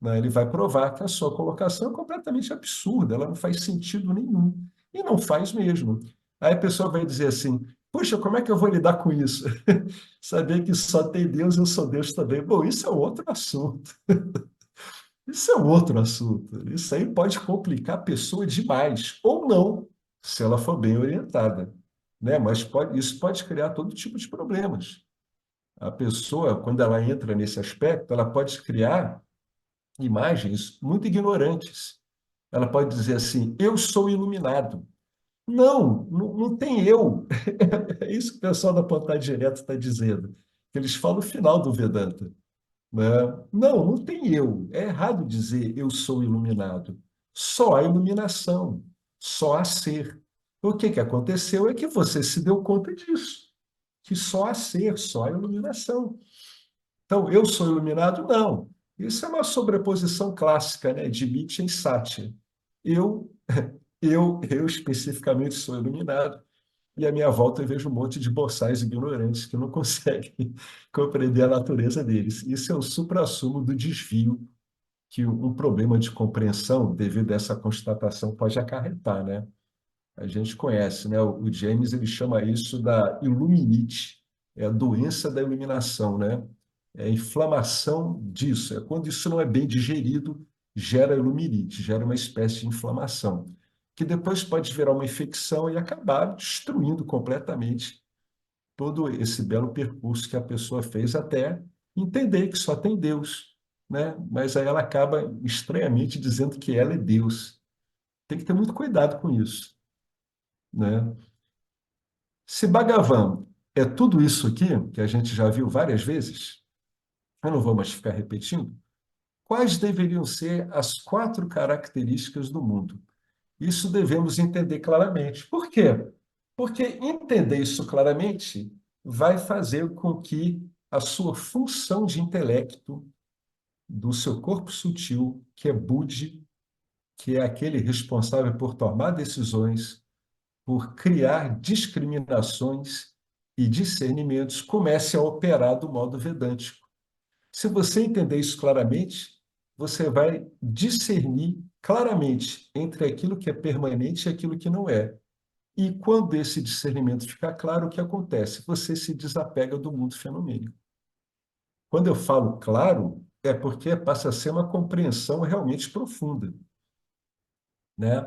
né? Ele vai provar que a sua colocação é completamente absurda, ela não faz sentido nenhum. E não faz mesmo. Aí a pessoa vai dizer assim, Puxa, como é que eu vou lidar com isso? Saber que só tem Deus, eu sou Deus também. Bom, isso é outro assunto. Isso é outro assunto. Isso aí pode complicar a pessoa demais, ou não, se ela for bem orientada, né? Mas isso pode criar todo tipo de problemas. A pessoa, quando ela entra nesse aspecto, ela pode criar imagens muito ignorantes. Ela pode dizer assim: eu sou iluminado. Não, não, não tem eu. É isso que o pessoal da Pontade Direta está dizendo. Eles falam no final do Vedanta, né? Não, não tem eu. É errado dizer eu sou iluminado. Só há iluminação, só há ser. O que que aconteceu é que você se deu conta disso, que só há ser, só há iluminação. Então, eu sou iluminado? Não. Isso é uma sobreposição clássica, né, de Nietzsche e Sartre. Eu, eu especificamente sou iluminado, e à minha volta eu vejo um monte de boçais ignorantes que não conseguem compreender a natureza deles. Isso é o suprassumo do desvio que um problema de compreensão, devido a essa constatação, pode acarretar, né? A gente conhece, né? O James ele chama isso da iluminite, é a doença da iluminação, né? É a inflamação disso, é quando isso não é bem digerido, gera iluminite, gera uma espécie de inflamação, que depois pode virar uma infecção e acabar destruindo completamente todo esse belo percurso que a pessoa fez até entender que só tem Deus, né? Mas aí ela acaba estranhamente dizendo que ela é Deus. Tem que ter muito cuidado com isso, né? Se Bhagavan é tudo isso aqui, que a gente já viu várias vezes, eu não vou mais ficar repetindo, quais deveriam ser as quatro características do mundo? Isso devemos entender claramente. Por quê? Porque entender isso claramente vai fazer com que a sua função de intelecto do seu corpo sutil, que é Budi, que é aquele responsável por tomar decisões, por criar discriminações e discernimentos, comece a operar do modo vedântico. Se você entender isso claramente, você vai discernir claramente entre aquilo que é permanente e aquilo que não é. E quando esse discernimento ficar claro, o que acontece? Você se desapega do mundo fenomênico. Quando eu falo claro, é porque passa a ser uma compreensão realmente profunda, né?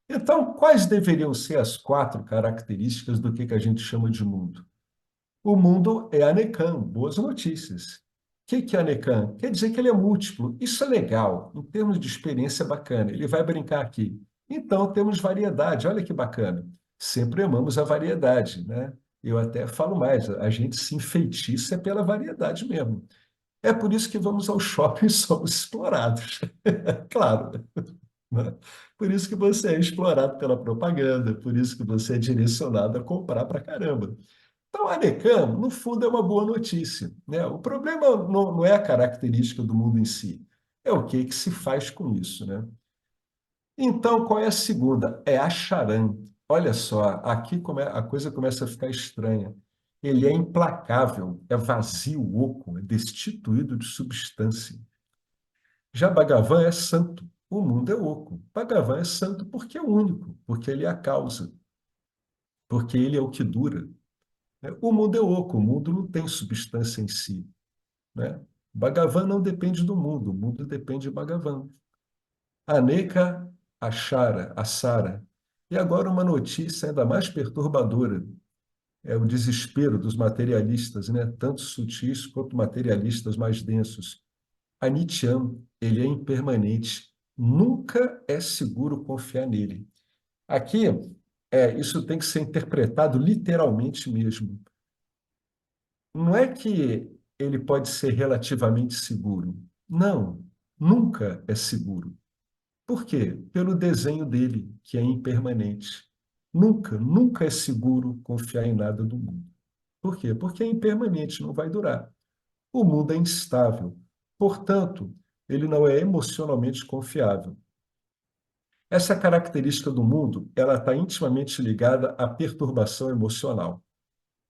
Então, quais deveriam ser as quatro características do que a gente chama de mundo? O mundo é Anecan, boas notícias. O que é Anecan? Quer dizer que ele é múltiplo. Isso é legal, em termos de experiência bacana. Ele vai brincar aqui. Então, temos variedade, olha que bacana. Sempre amamos a variedade, né? Eu até falo mais, a gente se enfeitiça pela variedade mesmo. É por isso que vamos ao shopping e somos explorados. Claro, né? Por isso que você é explorado pela propaganda, por isso que você é direcionado a comprar pra caramba. Então, a Anecan, no fundo, é uma boa notícia, né? O problema não é a característica do mundo em si, é o que se faz com isso, né? Então, qual é a segunda? É a Charan. Olha só, aqui a coisa começa a ficar estranha. Ele é implacável, é vazio, oco, é destituído de substância. Já Bhagavan é santo, o mundo é oco. Bhagavan é santo porque é único, porque ele é a causa, porque ele é o que dura, né? O mundo é oco, o mundo não tem substância em si, né? Bhagavan não depende do mundo, o mundo depende de Bhagavan. Aneka Achara, Asara. E agora uma notícia ainda mais perturbadora, é o desespero dos materialistas, né? Tanto sutis quanto materialistas mais densos. Anichan, ele é impermanente, nunca é seguro confiar nele. Aqui, isso tem que ser interpretado literalmente mesmo. Não é que ele pode ser relativamente seguro. Não, nunca é seguro. Por quê? Pelo desenho dele, que é impermanente. Nunca, nunca é seguro confiar em nada do mundo. Por quê? Porque é impermanente, não vai durar. O mundo é instável. Portanto, ele não é emocionalmente confiável. Essa característica do mundo, ela está intimamente ligada à perturbação emocional,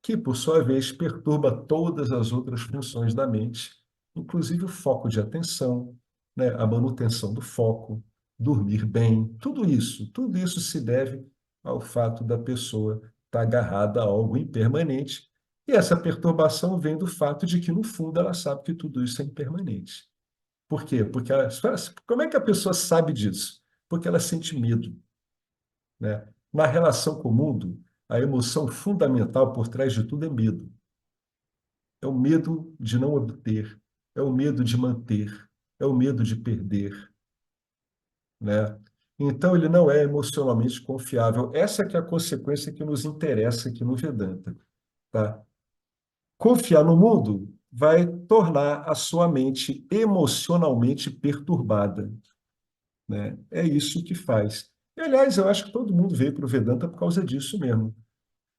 que, por sua vez, perturba todas as outras funções da mente, inclusive o foco de atenção, né, a manutenção do foco, dormir bem, tudo isso se deve ao fato da pessoa está agarrada a algo impermanente, e essa perturbação vem do fato de que, no fundo, ela sabe que tudo isso é impermanente. Por quê? Porque ela, como é que a pessoa sabe disso? Porque ela sente medo, né? Na relação com o mundo, a emoção fundamental por trás de tudo é medo. É o medo de não obter, é o medo de manter, é o medo de perder, né? Então, ele não é emocionalmente confiável. Essa que é a consequência que nos interessa aqui no Vedanta, tá? Confiar no mundo vai tornar a sua mente emocionalmente perturbada, né? É isso que faz. E, aliás, eu acho que todo mundo veio para o Vedanta por causa disso mesmo,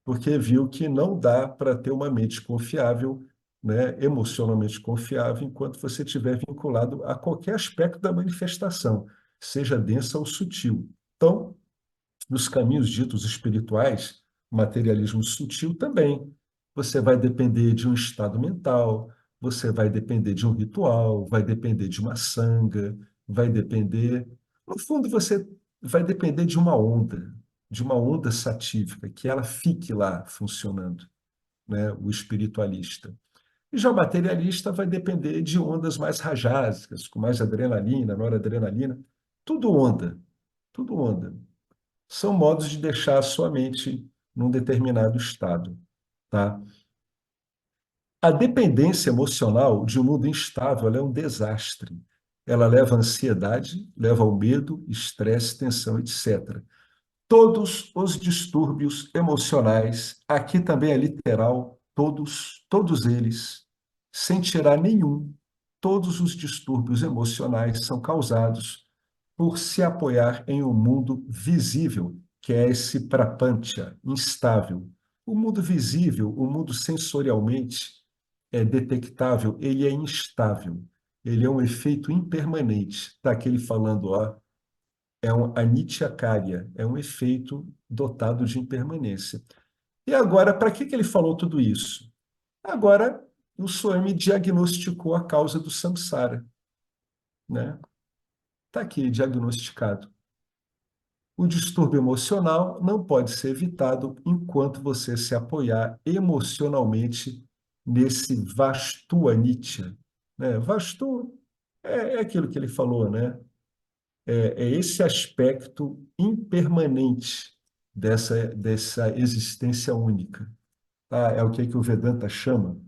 porque viu que não dá para ter uma mente confiável, né, emocionalmente confiável, enquanto você estiver vinculado a qualquer aspecto da manifestação, seja densa ou sutil. Então, nos caminhos ditos espirituais, materialismo sutil também. Você vai depender de um estado mental, você vai depender de um ritual, vai depender de uma sanga, vai depender. No fundo, você vai depender de uma onda satífica, que ela fique lá funcionando, né? O espiritualista. E já o materialista vai depender de ondas mais rajásicas, com mais adrenalina, noradrenalina, tudo onda, tudo onda. São modos de deixar a sua mente num determinado estado, tá? A dependência emocional de um mundo instável é um desastre. Ela leva à ansiedade, leva ao medo, estresse, tensão, etc. Todos os distúrbios emocionais, aqui também é literal, todos eles, sem tirar nenhum, todos os distúrbios emocionais são causados por se apoiar em um mundo visível, que é esse prapancha, instável. O mundo visível, o mundo sensorialmente é detectável, ele é instável. Ele é um efeito impermanente. Está aqui ele falando, ó, é um anityakarya, é um efeito dotado de impermanência. E agora, para que ele falou tudo isso? Agora, o Swami diagnosticou a causa do samsara, né? Está aqui diagnosticado. O distúrbio emocional não pode ser evitado enquanto você se apoiar emocionalmente nesse vastu anitya, né? Vastu é aquilo que ele falou, né? É esse aspecto impermanente dessa existência única. Tá? É o que o Vedanta chama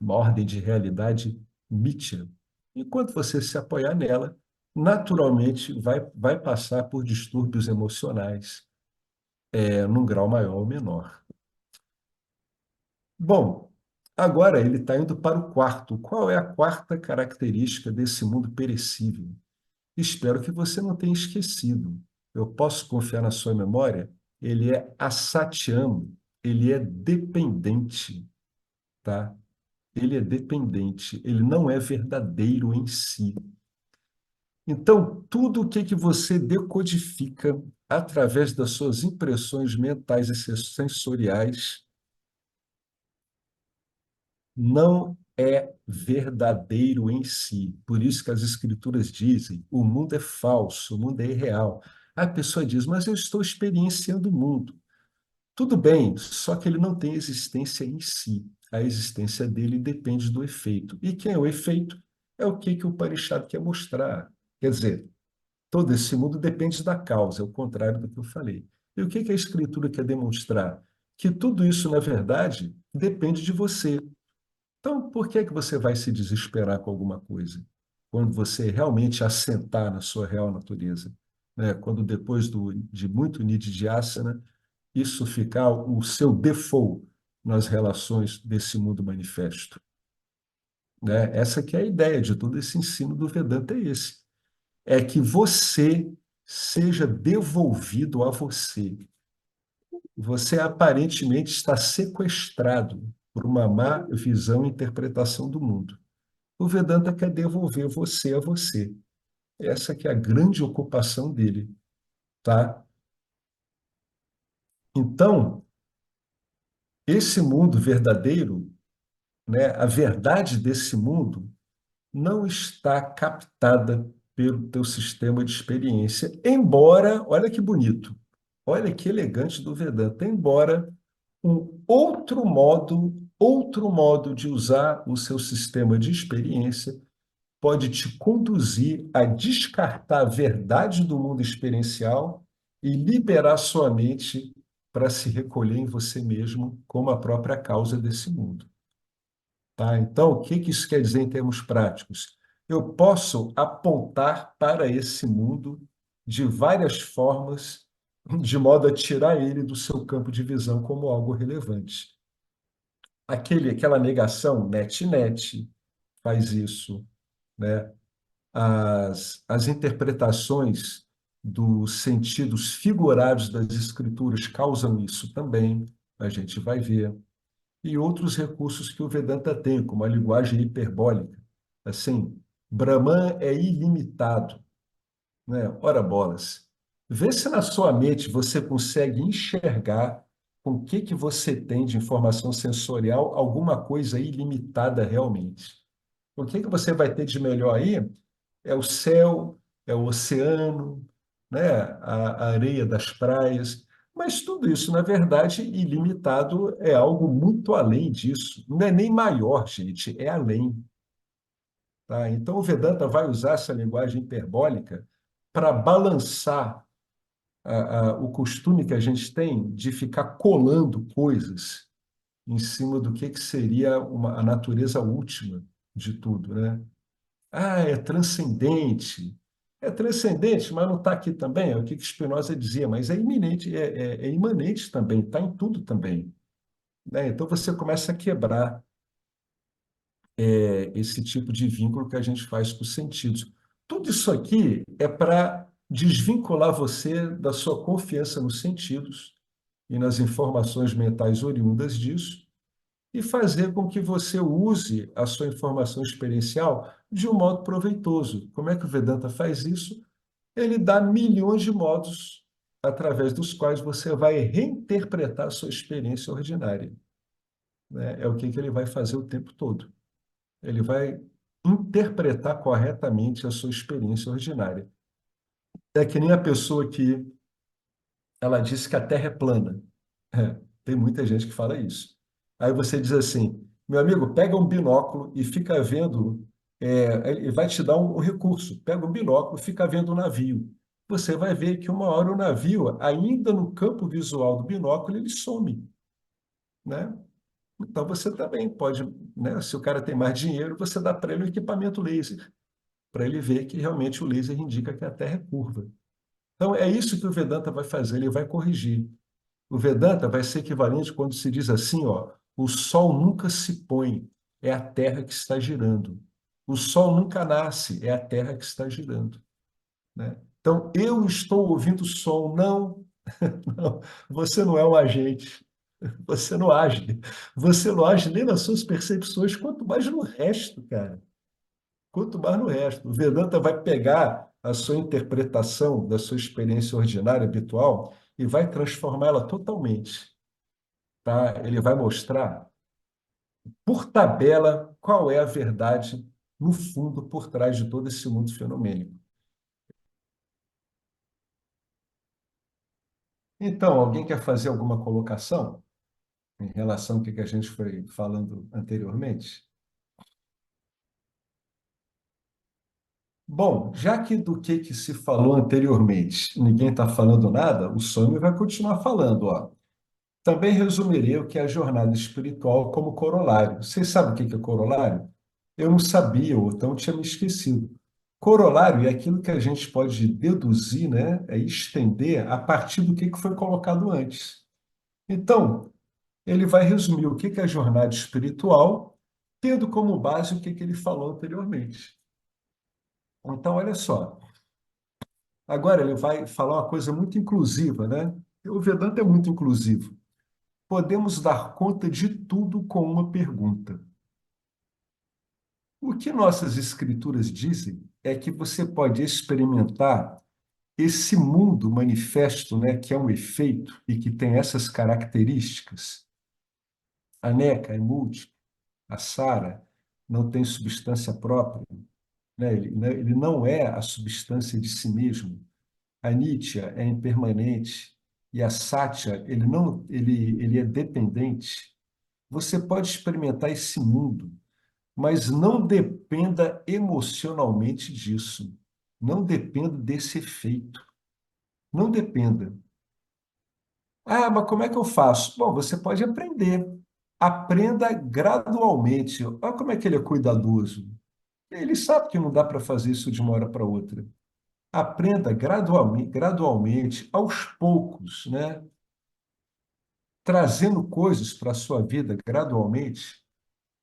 uma ordem de realidade mítila. Enquanto você se apoiar nela, naturalmente vai passar por distúrbios emocionais, num grau maior ou menor. Bom, agora ele está indo para o quarto. Qual é a quarta característica desse mundo perecível? Espero que você não tenha esquecido. Eu posso confiar na sua memória? Ele é asatyam, ele é dependente, tá? Ele é dependente, ele não é verdadeiro em si. Então, tudo o que você decodifica através das suas impressões mentais e sensoriais não é verdadeiro em si. Por isso que as escrituras dizem, o mundo é falso, o mundo é irreal. A pessoa diz, mas eu estou experienciando o mundo. Tudo bem, só que ele não tem existência em si. A existência dele depende do efeito. E quem é o efeito? É o que o Upanishad quer mostrar. Quer dizer, todo esse mundo depende da causa, é o contrário do que eu falei. E o que a escritura quer demonstrar? Que tudo isso, na verdade, depende de você. Então, por que você vai se desesperar com alguma coisa? Quando você realmente assentar na sua real natureza, né? Quando depois de muito nididhyasana, isso ficar o seu default nas relações desse mundo manifesto, né? Essa que é a ideia de todo esse ensino do Vedanta, é esse. É que você seja devolvido a você. Você aparentemente está sequestrado por uma má visão e interpretação do mundo. O Vedanta quer devolver você a você. Essa que é a grande ocupação dele, tá? Então, esse mundo verdadeiro, né, a verdade desse mundo não está captada pelo teu sistema de experiência, embora, olha que bonito, olha que elegante do Vedanta, embora outro modo de usar o seu sistema de experiência pode te conduzir a descartar a verdade do mundo experiencial e liberar sua mente para se recolher em você mesmo como a própria causa desse mundo. Tá? Então, o que que isso quer dizer em termos práticos? Eu posso apontar para esse mundo de várias formas, de modo a tirar ele do seu campo de visão como algo relevante. Aquela negação, net-net, faz isso, né? As interpretações dos sentidos figurados das escrituras causam isso também, a gente vai ver. E outros recursos que o Vedanta tem, como a linguagem hiperbólica. Assim, Brahman é ilimitado, né? Ora bolas. Vê se na sua mente você consegue enxergar com o que você tem de informação sensorial alguma coisa ilimitada realmente. O que você vai ter de melhor aí é o céu, é o oceano, né? A areia das praias. Mas tudo isso, na verdade, ilimitado é algo muito além disso. Não é nem maior, gente, é além. Tá? Então, o Vedanta vai usar essa linguagem hiperbólica para balançar o costume que a gente tem de ficar colando coisas em cima do que seria a natureza última de tudo, né? Ah, é transcendente. É transcendente, mas não está aqui também. É o que Spinoza dizia, mas é iminente, é imanente também, está em tudo também. Né? Então você começa a quebrar esse tipo de vínculo que a gente faz com os sentidos. Tudo isso aqui é para desvincular você da sua confiança nos sentidos e nas informações mentais oriundas disso e fazer com que você use a sua informação experiencial de um modo proveitoso. Como é que o Vedanta faz isso? Ele dá milhões de modos através dos quais você vai reinterpretar a sua experiência ordinária. Né? É o que ele vai fazer o tempo todo. Ele vai interpretar corretamente a sua experiência ordinária. É que nem a pessoa que ela disse que a Terra é plana. É, tem muita gente que fala isso. Aí você diz assim, meu amigo, pega um binóculo e fica vendo, ele vai te dar um recurso, pega um binóculo e fica vendo o navio. Você vai ver que uma hora o navio, ainda no campo visual do binóculo, ele some, né? Então você também pode, né? Se o cara tem mais dinheiro, você dá para ele um equipamento laser, para ele ver que realmente o laser indica que a Terra é curva. Então é isso que o Vedanta vai fazer, ele vai corrigir. O Vedanta vai ser equivalente quando se diz assim, ó, o sol nunca se põe, é a Terra que está girando. O sol nunca nasce, é a Terra que está girando, né? Então, eu estou ouvindo o som. Não, não, você não é um agente. Você não age. Você não age nem nas suas percepções, quanto mais no resto, cara. Quanto mais no resto. O Vedanta vai pegar a sua interpretação da sua experiência ordinária, habitual, e vai transformá-la totalmente. Tá? Ele vai mostrar, por tabela, qual é a verdade, no fundo, por trás de todo esse mundo fenomênico. Então, alguém quer fazer alguma colocação em relação ao que a gente foi falando anteriormente? Bom, já que do que se falou anteriormente ninguém está falando nada, o Swami vai continuar falando, ó. Também resumirei o que é a jornada espiritual como corolário. Vocês sabem o que é corolário? Eu não sabia, ou então tinha me esquecido. Corolário é aquilo que a gente pode deduzir, né? É estender a partir do que foi colocado antes. Então, ele vai resumir o que é a jornada espiritual, tendo como base o que ele falou anteriormente. Então, olha só. Agora ele vai falar uma coisa muito inclusiva, né? O Vedanta é muito inclusivo. Podemos dar conta de tudo com uma pergunta. O que nossas escrituras dizem é que você pode experimentar esse mundo manifesto, né, que é um efeito e que tem essas características. A Neca é múltipla, a Sara não tem substância própria, né? Ele não é a substância de si mesmo. A Nitya é impermanente e a Satya, ele não, ele é dependente, você pode experimentar esse mundo, mas não dependa emocionalmente disso. Não dependa desse efeito. Não dependa. Ah, mas como é que eu faço? Bom, você pode aprender. Aprenda gradualmente. Olha como é que ele é cuidadoso. Ele sabe que não dá para fazer isso de uma hora para outra. Aprenda gradualmente, gradualmente, aos poucos, né? Trazendo coisas para a sua vida gradualmente.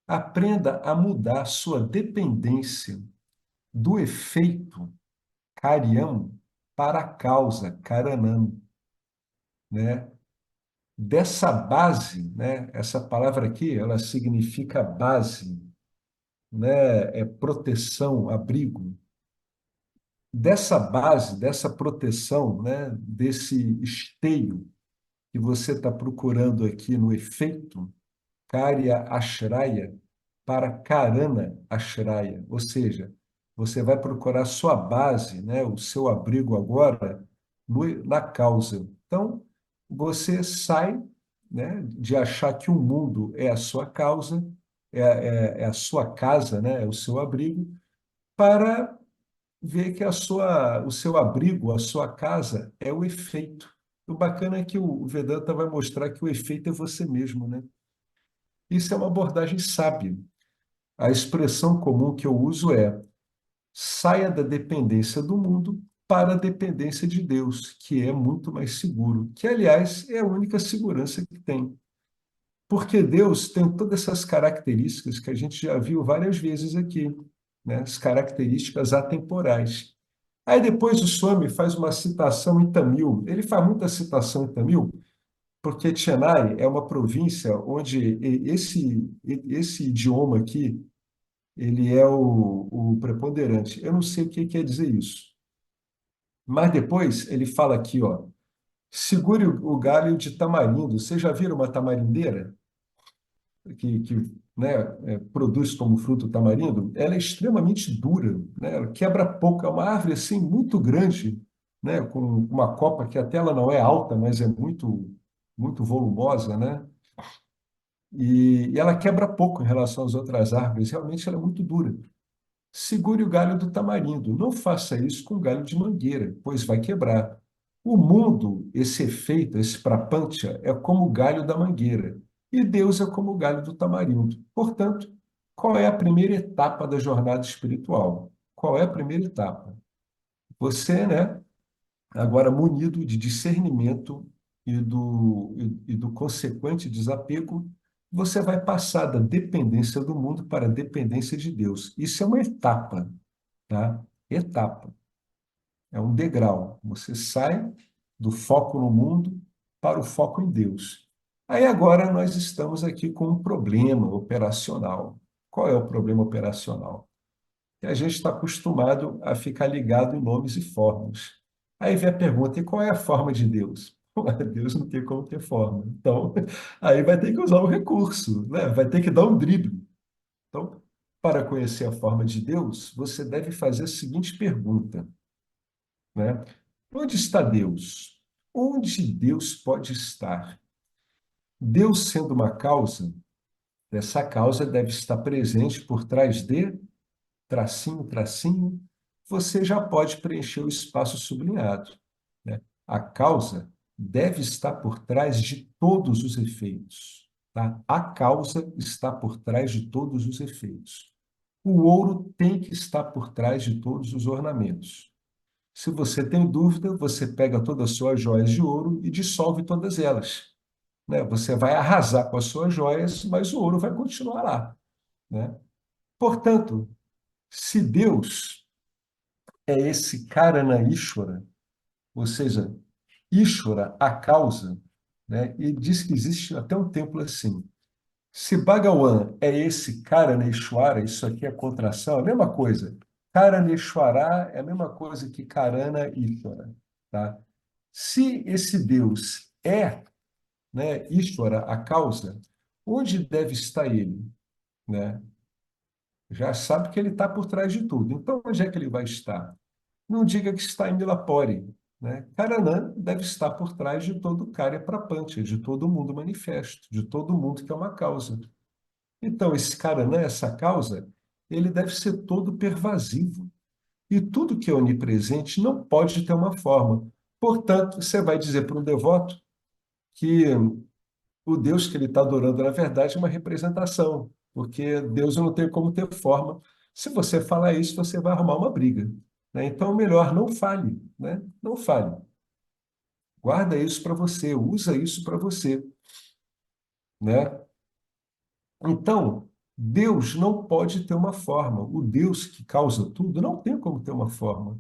Aprenda a mudar sua dependência do efeito Karyam para a causa Karanam, né? Dessa base, né? Essa palavra aqui, ela significa base, né? É proteção, abrigo. Dessa base, dessa proteção, né? Desse esteio que você está procurando aqui no efeito Karya Ashraya para Karana Ashraya, ou seja, você vai procurar sua base, né, o seu abrigo agora na causa. Então, você sai, né, de achar que o mundo é a sua causa, é a sua casa, né, é o seu abrigo, para ver que o seu abrigo, a sua casa, é o efeito. O bacana é que o Vedanta vai mostrar que o efeito é você mesmo, né? Isso é uma abordagem sábia. A expressão comum que eu uso é: saia da dependência do mundo para a dependência de Deus, que é muito mais seguro, que, aliás, é a única segurança que tem. Porque Deus tem todas essas características que a gente já viu várias vezes aqui, né? As características atemporais. Aí depois o Swami faz uma citação em Tamil. Ele faz muita citação em Tamil, porque Chennai é uma província onde esse idioma aqui, ele é o preponderante. Eu não sei o que quer dizer isso. Mas depois ele fala aqui, ó, segure o galho de tamarindo. Vocês já viram uma tamarindeira que né, produz como fruto o tamarindo? Ela é extremamente dura, né? Ela quebra pouco. É uma árvore assim muito grande, né? Com uma copa que até ela não é alta, mas é muito volumosa, né? E ela quebra pouco em relação às outras árvores. Realmente ela é muito dura. Segure o galho do tamarindo. Não faça isso com o galho de mangueira, pois vai quebrar. O mundo, esse efeito, esse prapancha, é como o galho da mangueira. E Deus é como o galho do tamarindo. Portanto, qual é a primeira etapa da jornada espiritual? Qual é a primeira etapa? Você, né, agora munido de discernimento e do consequente desapego, você vai passar da dependência do mundo para a dependência de Deus. Isso é uma etapa, tá? Etapa. É um degrau. Você sai do foco no mundo para o foco em Deus. Aí agora nós estamos aqui com um problema operacional. Qual é o problema operacional? Que a gente está acostumado a ficar ligado em nomes e formas. Aí vem a pergunta: e qual é a forma de Deus? Deus não tem como ter forma. Então, aí vai ter que usar um recurso, né? Vai ter que dar um drible. Então, para conhecer a forma de Deus, você deve fazer a seguinte pergunta, né? Onde está Deus? Onde Deus pode estar? Deus sendo uma causa, essa causa deve estar presente por trás de tracinho, tracinho, você já pode preencher o espaço sublinhado, né? A causa deve estar por trás de todos os efeitos, tá? A causa está por trás de todos os efeitos. O ouro tem que estar por trás de todos os ornamentos. Se você tem dúvida, você pega todas as suas joias de ouro e dissolve todas elas, né? Você vai arrasar com as suas joias, mas o ouro vai continuar lá, né? Portanto, se Deus é esse Karana Ishvara, ou seja, Ishvara, a causa, né? E diz que existe até um templo assim. Se Bhagawan é esse Karaneshwara, isso aqui é contração, é a mesma coisa. Karaneshwara é a mesma coisa que Karana Ishvara, tá? Se esse Deus é, né, Ishvara, a causa, onde deve estar ele, né? Já sabe que ele está por trás de tudo. Então, onde é que ele vai estar? Não diga que está em Milapore. né? Karanã deve estar por trás de todo Karya Prapancha, de todo mundo manifesto, de todo mundo que é uma causa. Então, esse Karanã, essa causa, ele deve ser todo pervasivo. E tudo que é onipresente não pode ter uma forma. Portanto, você vai dizer para um devoto que o Deus que ele está adorando, na verdade, é uma representação, porque Deus não tem como ter forma. Se você falar isso, você vai arrumar uma briga, né? Então, melhor não fale, né? Não fale. Guarda isso para você, usa isso para você, né? Então, Deus não pode ter uma forma. O Deus que causa tudo não tem como ter uma forma.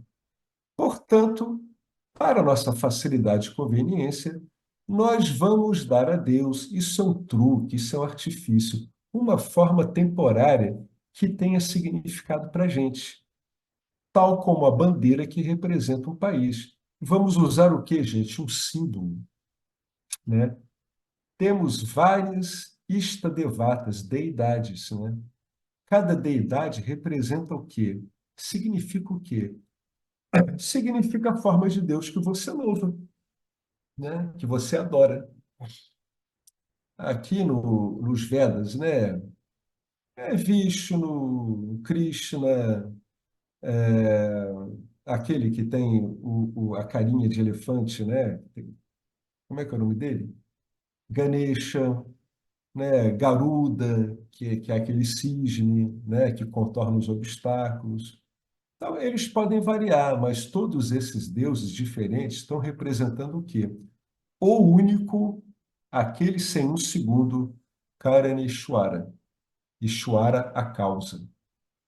Portanto, para nossa facilidade e conveniência, nós vamos dar a Deus, isso é um truque, isso é um artifício, uma forma temporária que tenha significado para a gente, tal como a bandeira que representa um país. Vamos usar o quê, gente? Um símbolo, né? Temos várias istadevatas, deidades, né? Cada deidade representa o quê? Significa o quê? Significa a forma de Deus que você louva, né? Que você adora. Aqui nos Vedas, né? É Vishnu, Krishna, é, aquele que tem a carinha de elefante, né? Como é que é o nome dele? Ganesha, né? Garuda, que é aquele cisne, né? Que contorna os obstáculos. Então, eles podem variar, mas todos esses deuses diferentes estão representando o quê? O único, aquele sem um segundo, Karaneshwara. Ishwara, a causa,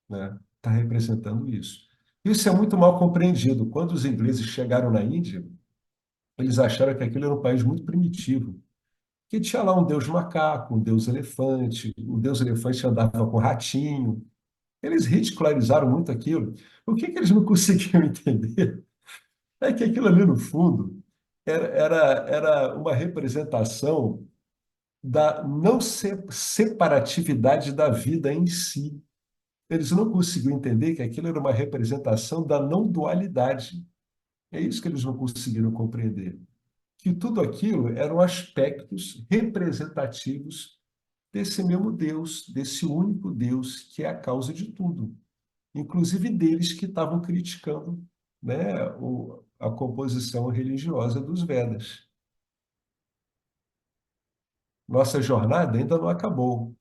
né? Está representando isso. Isso é muito mal compreendido. Quando os ingleses chegaram na Índia, eles acharam que aquilo era um país muito primitivo, que tinha lá um deus macaco, um deus elefante, o deus elefante andava com ratinho. Eles ridicularizaram muito aquilo. O que eles não conseguiam entender é que aquilo ali, no fundo, era uma representação da não separatividade da vida em si. Eles não conseguiram entender que aquilo era uma representação da não dualidade. É isso que eles não conseguiram compreender. Que tudo aquilo eram aspectos representativos desse mesmo Deus, desse único Deus que é a causa de tudo. Inclusive deles que estavam criticando, né, a composição religiosa dos Vedas. Nossa jornada ainda não acabou.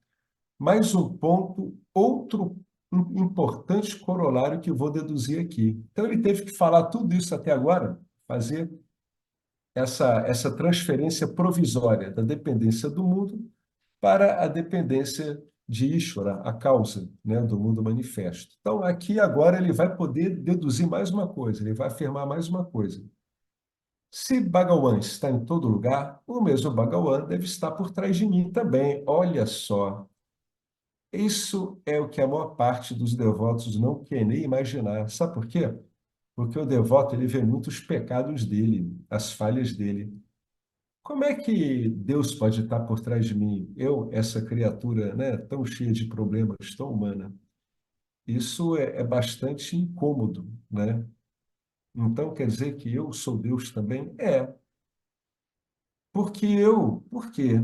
Mais um ponto, outro importante corolário que eu vou deduzir aqui. Então, ele teve que falar tudo isso até agora, fazer essa transferência provisória da dependência do mundo para a dependência de Ishvara, a causa, né, do mundo manifesto. Então, aqui agora ele vai poder deduzir mais uma coisa, ele vai afirmar mais uma coisa. Se Bhagawan está em todo lugar, o mesmo Bhagawan deve estar por trás de mim também. Olha só, isso é o que a maior parte dos devotos não quer nem imaginar. Sabe por quê? Porque o devoto ele vê muitos pecados dele, as falhas dele. Como é que Deus pode estar por trás de mim? Eu, essa criatura, né, tão cheia de problemas, tão humana. Isso é bastante incômodo, né? Então quer dizer que eu sou Deus também? É. Por quê?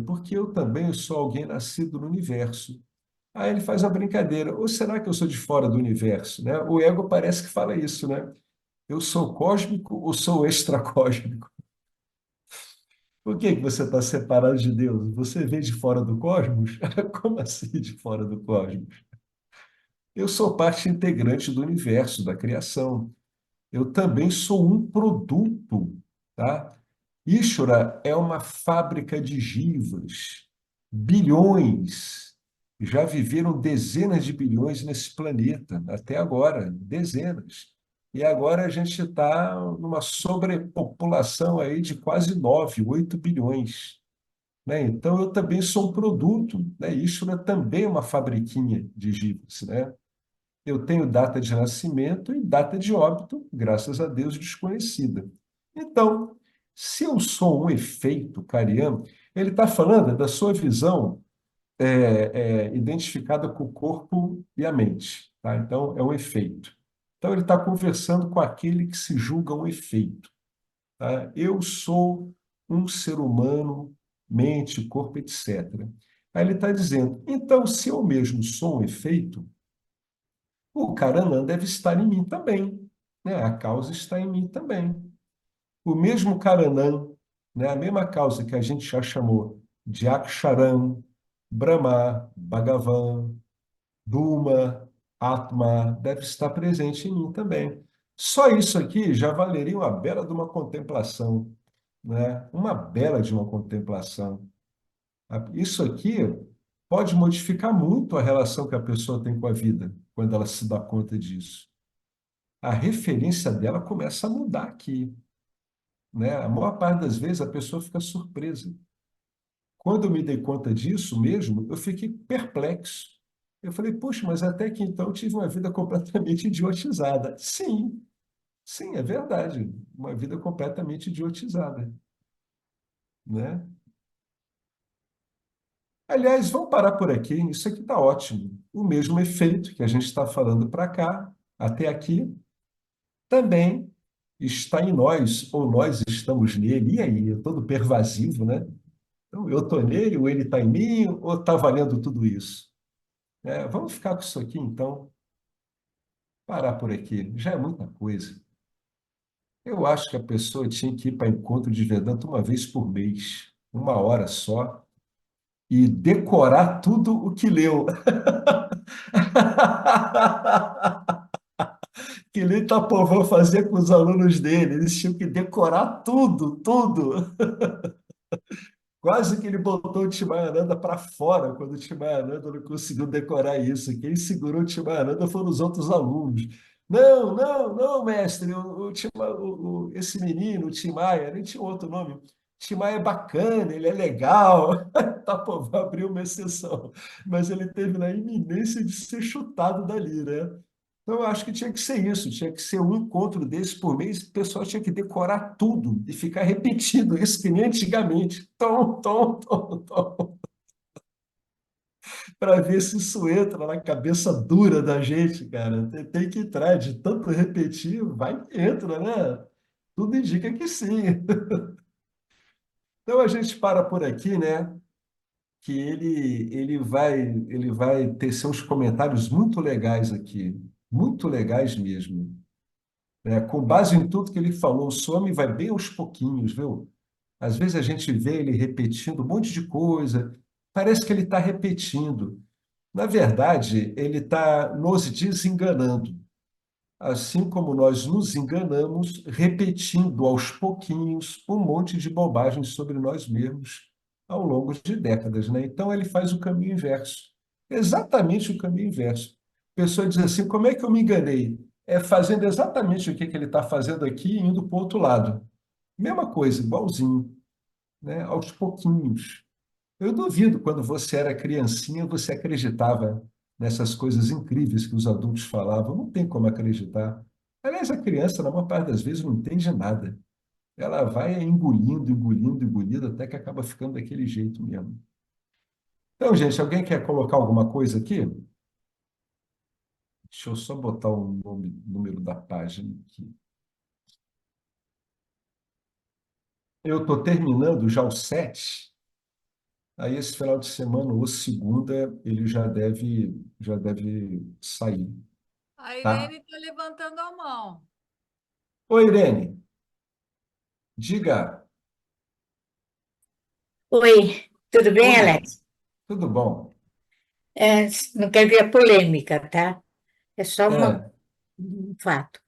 Porque eu também sou alguém nascido no universo. Aí ele faz uma brincadeira. Ou será que eu sou de fora do universo, né? O ego parece que fala isso, né? Eu sou cósmico ou sou extracósmico? Por que que você está separado de Deus? Você veio de fora do cosmos? Como assim de fora do cosmos? Eu sou parte integrante do universo, da criação. Eu também sou um produto, tá? Ishvara é uma fábrica de jivas. Bilhões. Já viveram dezenas de bilhões nesse planeta, até agora, dezenas. E agora a gente está numa sobrepopulação aí de quase 9, 8 bilhões. Né? Então, eu também sou um produto. Né? Ishvara também é uma fabriquinha de jivas. Né? Eu tenho data de nascimento e data de óbito, graças a Deus, desconhecida. Então, se eu sou um efeito cariano, ele está falando da sua visão identificada com o corpo e a mente. Tá? Então, é um efeito. Então, ele está conversando com aquele que se julga um efeito. tá? Eu sou um ser humano, mente, corpo, etc. Aí ele está dizendo, então, se eu mesmo sou um efeito, o Karanã deve estar em mim também, né? A causa está em mim também. O mesmo Karanã, né? A mesma causa que a gente já chamou de Aksharam, Brahma, Bhagavan, Duma, Atma, deve estar presente em mim também. Só isso aqui já valeria uma bela de uma contemplação, né? Uma bela de uma contemplação. Isso aqui pode modificar muito a relação que a pessoa tem com a vida, quando ela se dá conta disso. A referência dela começa a mudar aqui, né? A maior parte das vezes a pessoa fica surpresa. Quando eu me dei conta disso mesmo, eu fiquei perplexo. Eu falei, puxa, mas até que então eu tive uma vida completamente idiotizada. Sim, sim, é verdade. Uma vida completamente idiotizada, né? Aliás, vamos parar por aqui. Isso aqui está ótimo. O mesmo efeito que a gente está falando para cá, até aqui, também está em nós, ou nós estamos nele. E aí? É todo pervasivo, né? Então, eu estou nele, ou ele está em mim, ou está valendo tudo isso? Vamos ficar com isso aqui, então. Parar por aqui. Já é muita coisa. Eu acho que a pessoa tinha que ir para encontro de Vedanta uma vez por mês, uma hora só, e decorar tudo o que leu. Que nem Tapovan fazia com os alunos dele. Eles tinham que decorar tudo, tudo. Quase que ele botou o Timayananda para fora quando o Timayananda não conseguiu decorar isso. Quem segurou o Timayananda foram os outros alunos. Não, não, não, mestre, esse menino, o Timaya, nem tinha outro nome. Timaya é bacana, ele é legal. Tapovan abriu uma exceção, mas ele teve na iminência de ser chutado dali, né? Então, eu acho que tinha que ser isso, tinha que ser um encontro desse por mês, o pessoal tinha que decorar tudo e ficar repetindo isso que nem antigamente, tom, tom, tom, tom, para ver se isso entra na cabeça dura da gente, cara. Tem que entrar, de tanto repetir, vai que entra, né? Tudo indica que sim. Então a gente para por aqui, né? Que ele vai tecer uns comentários muito legais aqui, muito legais mesmo. Com base em tudo que ele falou, o some vai bem aos pouquinhos, viu? Às vezes a gente vê ele repetindo um monte de coisa, parece que ele está repetindo. Na verdade, ele está nos desenganando, assim como nós nos enganamos, repetindo aos pouquinhos um monte de bobagens sobre nós mesmos ao longo de décadas, né? Então ele faz o caminho inverso, exatamente o caminho inverso. A pessoa diz assim: como é que eu me enganei? É fazendo exatamente o que ele está fazendo aqui e indo para o outro lado. Mesma coisa, igualzinho, né? Aos pouquinhos. Eu duvido, quando você era criancinha, você acreditava nessas coisas incríveis que os adultos falavam. Não tem como acreditar. Aliás, a criança, na maior parte das vezes, não entende nada. Ela vai engolindo, engolindo, engolindo, até que acaba ficando daquele jeito mesmo. Então, gente, alguém quer colocar alguma coisa aqui? Deixa eu só botar o número da página aqui. Eu estou terminando já o 7. Aí, esse final de semana, ou segunda, ele já deve sair, A tá? Irene está levantando a mão. Oi, Irene, diga. Oi, tudo bem, Oi, Alex? tudo bom? É, não quero criar polêmica, tá? É só É, um fato.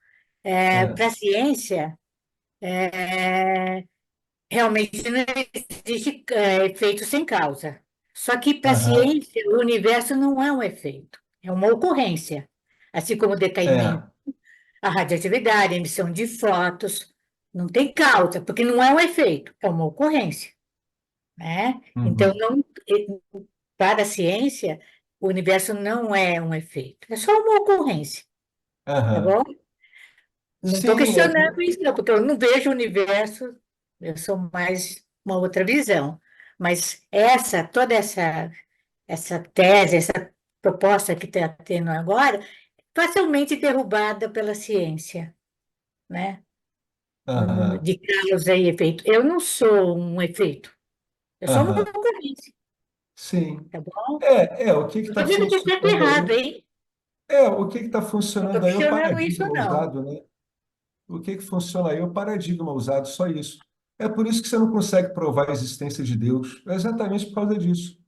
é, Para a ciência, realmente não existe efeito sem causa. Só que para a aham, ciência, o universo não é um efeito, é uma ocorrência. Assim como o decaimento, é, a radioatividade, a emissão de fótons, não tem causa, porque não é um efeito, é uma ocorrência, né? Então, uhum, não, para a ciência, o universo não é um efeito, é só uma ocorrência, tá aham. bom? Não estou Sim, é, questionando isso, não, porque eu não vejo o universo, eu sou mais uma outra visão. Mas toda essa tese, essa proposta que está tendo agora, facilmente derrubada pela ciência, né? Aham, de causa e efeito. Eu não sou um efeito, eu sou uma aham. concorrência, Sim. tá bom? O que Não está estou dizendo que está funcionando errado, aí? hein? O que está Não estou funcionando aí é o questionando isso, paradigma não. usado, né? O que funciona aí é o paradigma usado, só isso. É por isso que você não consegue provar a existência de Deus. É exatamente por causa disso.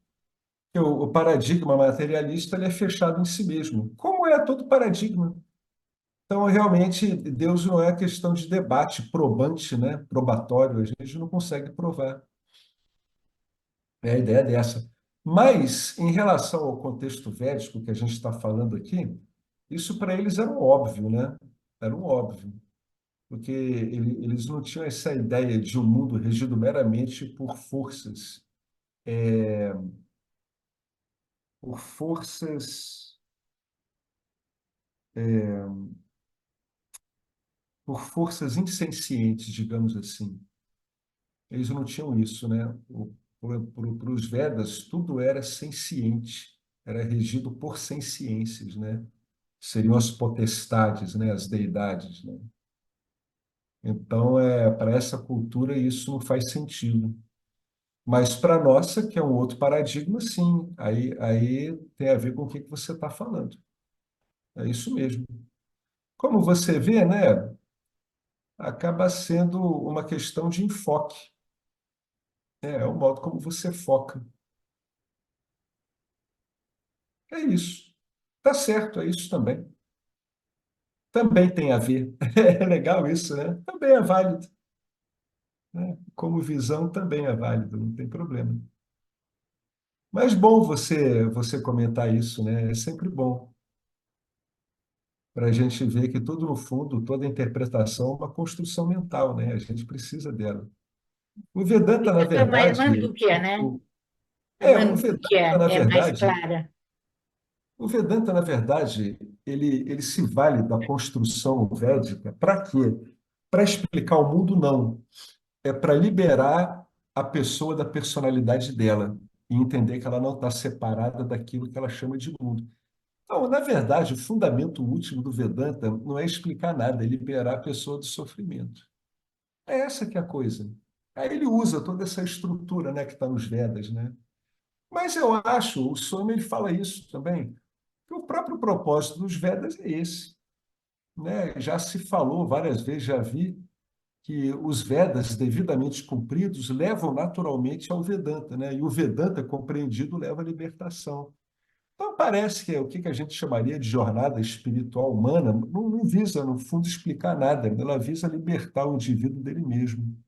Que o paradigma materialista ele é fechado em si mesmo, como é todo paradigma. Então, realmente, Deus não é questão de debate probante, né? Probatório. A gente não consegue provar. É a ideia dessa. Mas, em relação ao contexto védico que a gente está falando aqui, isso para eles era um óbvio, né? Era um óbvio. Porque eles não tinham essa ideia de um mundo regido meramente por forças, por forças insencientes, digamos assim. Eles não tinham isso, né? Para os Vedas, tudo era senciente, era regido por senciências, né? Seriam as potestades, né? As deidades, né? Então, para essa cultura, isso não faz sentido. Mas para a nossa, que é um outro paradigma, sim. Aí tem a ver com o que você está falando. É isso mesmo. Como você vê, né? Acaba sendo uma questão de enfoque. É o modo como você foca. É isso. Tá certo, é isso também. Também tem a ver. É legal isso, né? Também é válido, né? Como visão também é válido, não tem problema. Mas bom você comentar isso, né? É sempre bom para a gente ver que tudo no fundo, toda interpretação é uma construção mental, né? A gente precisa dela. O Vedanta, na É mais verdade, Mandukya, né? A o Vedanta, Mandukya na é mais verdade, clara. o Vedanta, na verdade, ele se vale da construção védica para quê? Para explicar o mundo, não. É para liberar a pessoa da personalidade dela e entender que ela não está separada daquilo que ela chama de mundo. Então, na verdade, o fundamento último do Vedanta não é explicar nada, é liberar a pessoa do sofrimento. É essa que é a coisa. Aí ele usa toda essa estrutura, né, que está nos Vedas, né? Mas eu acho, o Swami ele fala isso também, que o próprio propósito dos Vedas é esse, né? Já se falou várias vezes, já vi que os Vedas devidamente cumpridos levam naturalmente ao Vedanta, né? E o Vedanta compreendido leva à libertação. Então parece que é o que a gente chamaria de jornada espiritual humana não visa, no fundo, explicar nada, ela visa libertar o indivíduo dele mesmo.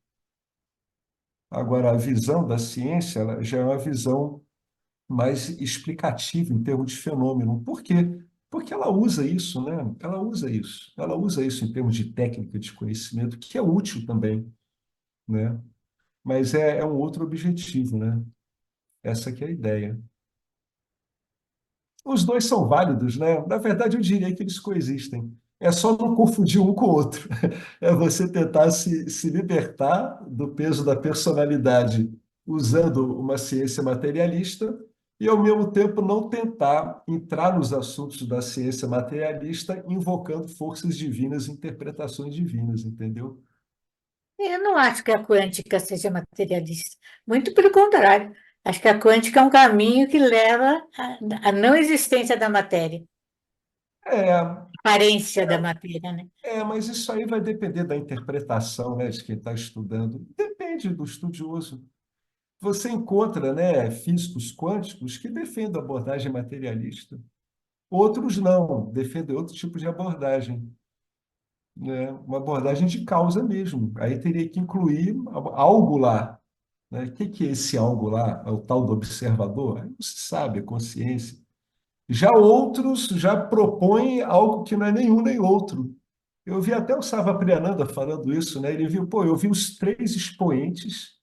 Agora, a visão da ciência ela já é uma visão mais explicativa em termos de fenômeno. Por quê? Porque ela usa isso, né? Ela usa isso. Ela usa isso em termos de técnica de conhecimento, que é útil também, né? Mas é um outro objetivo, né? Essa que é a ideia. Os dois são válidos, né? Na verdade, eu diria que eles coexistem. É só não confundir um com o outro. É você tentar se libertar do peso da personalidade usando uma ciência materialista e, ao mesmo tempo, não tentar entrar nos assuntos da ciência materialista invocando forças divinas e interpretações divinas, entendeu? Eu não acho que a quântica seja materialista. Muito pelo contrário. Acho que a quântica é um caminho que leva à não existência da matéria, É, aparência da matéria, né? mas isso aí vai depender da interpretação, né, de quem está estudando. Depende do estudioso. Você encontra, né, físicos quânticos que defendem a abordagem materialista. Outros não, defendem outro tipo de abordagem, né? Uma abordagem de causa mesmo. Aí teria que incluir algo lá, né? O que é esse algo lá? É o tal do observador? Aí não se sabe, é consciência. Já outros já propõem algo que não é nenhum nem outro. Eu vi até o Sarvapriyananda falando isso, né? Ele viu, pô, eu vi os três expoentes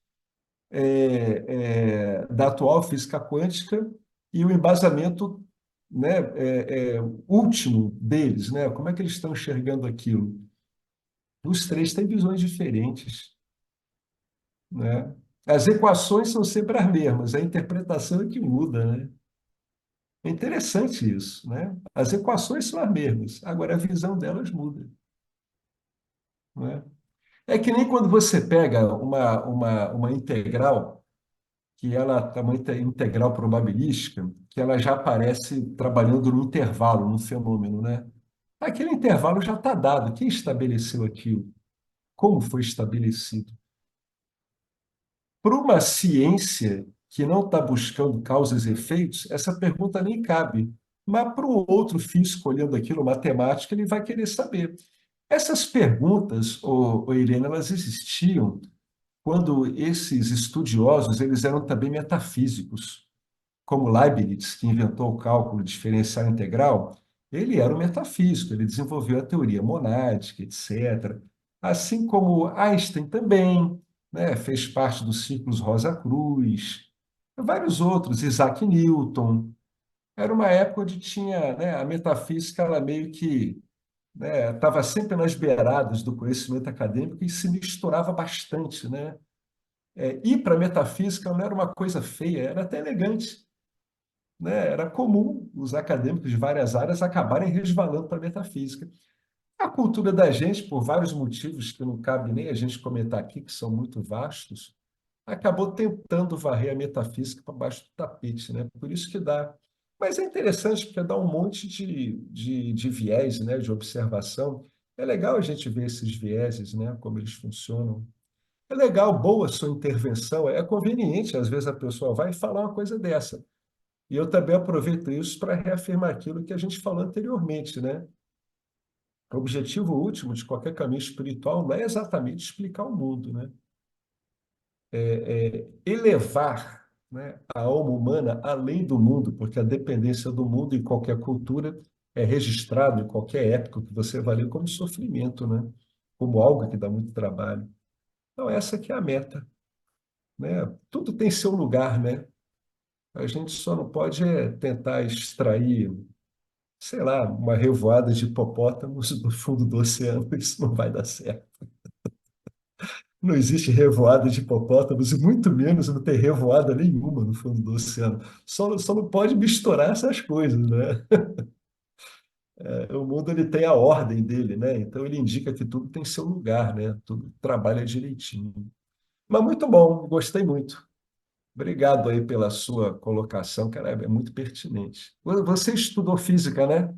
da atual física quântica e o embasamento, né, último deles, né? Como é que eles estão enxergando aquilo? Os três têm visões diferentes, né? As equações são sempre as mesmas, a interpretação é que muda, né? É interessante isso, né? As equações são as mesmas, agora a visão delas muda, né? É que nem quando você pega uma integral, que ela é uma integral probabilística, que ela já aparece trabalhando no intervalo, no fenômeno, né? Aquele intervalo já está dado. Quem estabeleceu aquilo? Como foi estabelecido? Para uma ciência que não está buscando causas e efeitos, essa pergunta nem cabe. Mas para o outro físico olhando aquilo, matemático, ele vai querer saber. Essas perguntas, Irene, elas existiam quando esses estudiosos eles eram também metafísicos, como Leibniz, que inventou o cálculo diferencial integral, ele era um metafísico, ele desenvolveu a teoria monádica, etc. Assim como Einstein também, né, fez parte dos círculos Rosa Cruz, vários outros, Isaac Newton. Era uma época onde tinha, né, a metafísica, ela meio que, né, estava sempre nas beiradas do conhecimento acadêmico e se misturava bastante, né? Ir para a metafísica não era uma coisa feia, era até elegante, né? Era comum os acadêmicos de várias áreas acabarem resvalando para a metafísica. A cultura da gente, por vários motivos que não cabe nem a gente comentar aqui, que são muito vastos, acabou tentando varrer a metafísica para baixo do tapete, né? Por isso que dá. Mas é interessante porque dá um monte de viés, né? De observação. É legal a gente ver esses vieses, né? Como eles funcionam. É legal, boa sua intervenção. É conveniente, às vezes a pessoa vai falar uma coisa dessa. E eu também aproveito isso para reafirmar aquilo que a gente falou anteriormente, né? O objetivo último de qualquer caminho espiritual não é exatamente explicar o mundo, né? É elevar, né, a alma humana além do mundo, porque a dependência do mundo em qualquer cultura é registrado em qualquer época que você vai ler como sofrimento, né? Como algo que dá muito trabalho. Então, essa que é a meta, né? Tudo tem seu lugar, né? A gente só não pode tentar extrair, sei lá, uma revoada de hipopótamos do fundo do oceano. Isso não vai dar certo. Não existe revoada de hipopótamos, e muito menos não tem revoada nenhuma no fundo do oceano. Só não pode misturar essas coisas, né? O mundo ele tem a ordem dele, né? Então ele indica que tudo tem seu lugar, né? Tudo trabalha direitinho. Mas muito bom, gostei muito. Obrigado aí pela sua colocação, cara, é muito pertinente. Você estudou física, né?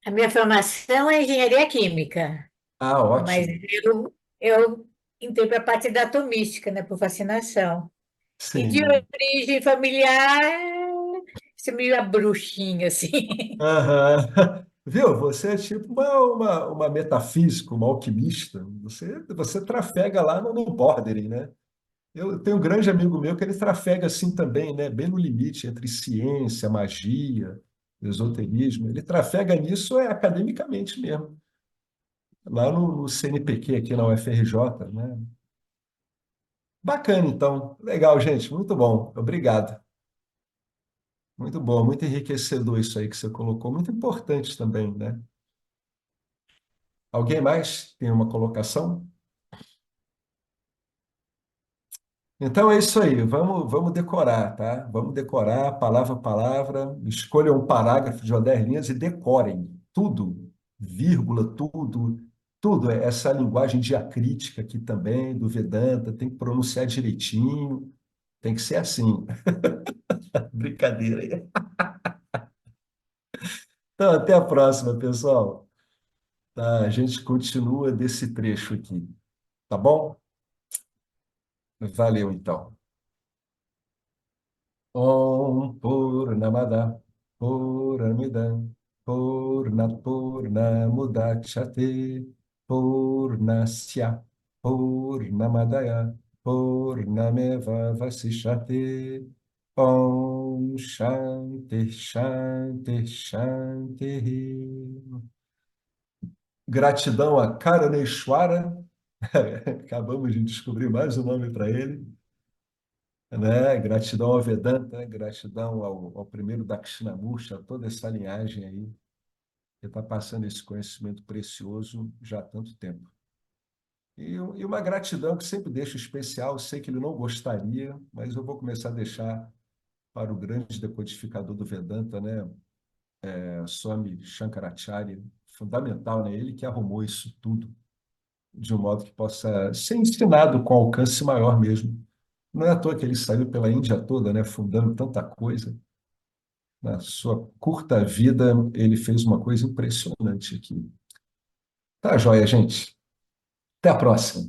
A minha formação é engenharia química, Ah, mas ótimo. eu entrei para a parte da atomística, né, por fascinação. E de Sim. origem familiar, sou meio a bruxinha, assim. Aham. Viu? Você é tipo uma metafísica, uma alquimista. Você trafega lá no bordering, né? Eu tenho um grande amigo meu que ele trafega assim também, né? Bem no limite entre ciência, magia, esoterismo. Ele trafega nisso academicamente mesmo. Lá no CNPq, aqui na UFRJ, né? Bacana, então. Legal, gente. Muito bom. Obrigado. Muito bom, muito enriquecedor isso aí que você colocou. Muito importante também, né? Alguém mais tem uma colocação? Então é isso aí, vamos decorar, tá? Vamos decorar palavra a palavra, escolham um parágrafo de 10 linhas e decorem tudo, vírgula, tudo, tudo. Essa linguagem diacrítica aqui também, do Vedanta, tem que pronunciar direitinho, tem que ser assim. Brincadeira aí. Então, até a próxima, pessoal. Tá, a gente continua desse trecho aqui, tá bom? Valeu, então. Om Purnamada Purnamida Purnat Purnamudachyate Purnasya Purnamadaya Purnameva Vasishyate Om Shanti Shanti Shanti. Gratidão a Karaneshwara. Acabamos de descobrir mais um nome para ele, né? Gratidão ao Vedanta, gratidão ao primeiro Dakshinamurti, a toda essa linhagem aí, que está passando esse conhecimento precioso já há tanto tempo. E uma gratidão que sempre deixo especial, eu sei que ele não gostaria, mas eu vou começar a deixar para o grande decodificador do Vedanta, né? Swami Shankaracharya, fundamental, né? Ele que arrumou isso tudo de um modo que possa ser ensinado com alcance maior mesmo. Não é à toa que ele saiu pela Índia toda, né? Fundando tanta coisa. Na sua curta vida, ele fez uma coisa impressionante aqui. Tá, joia, gente. Até a próxima.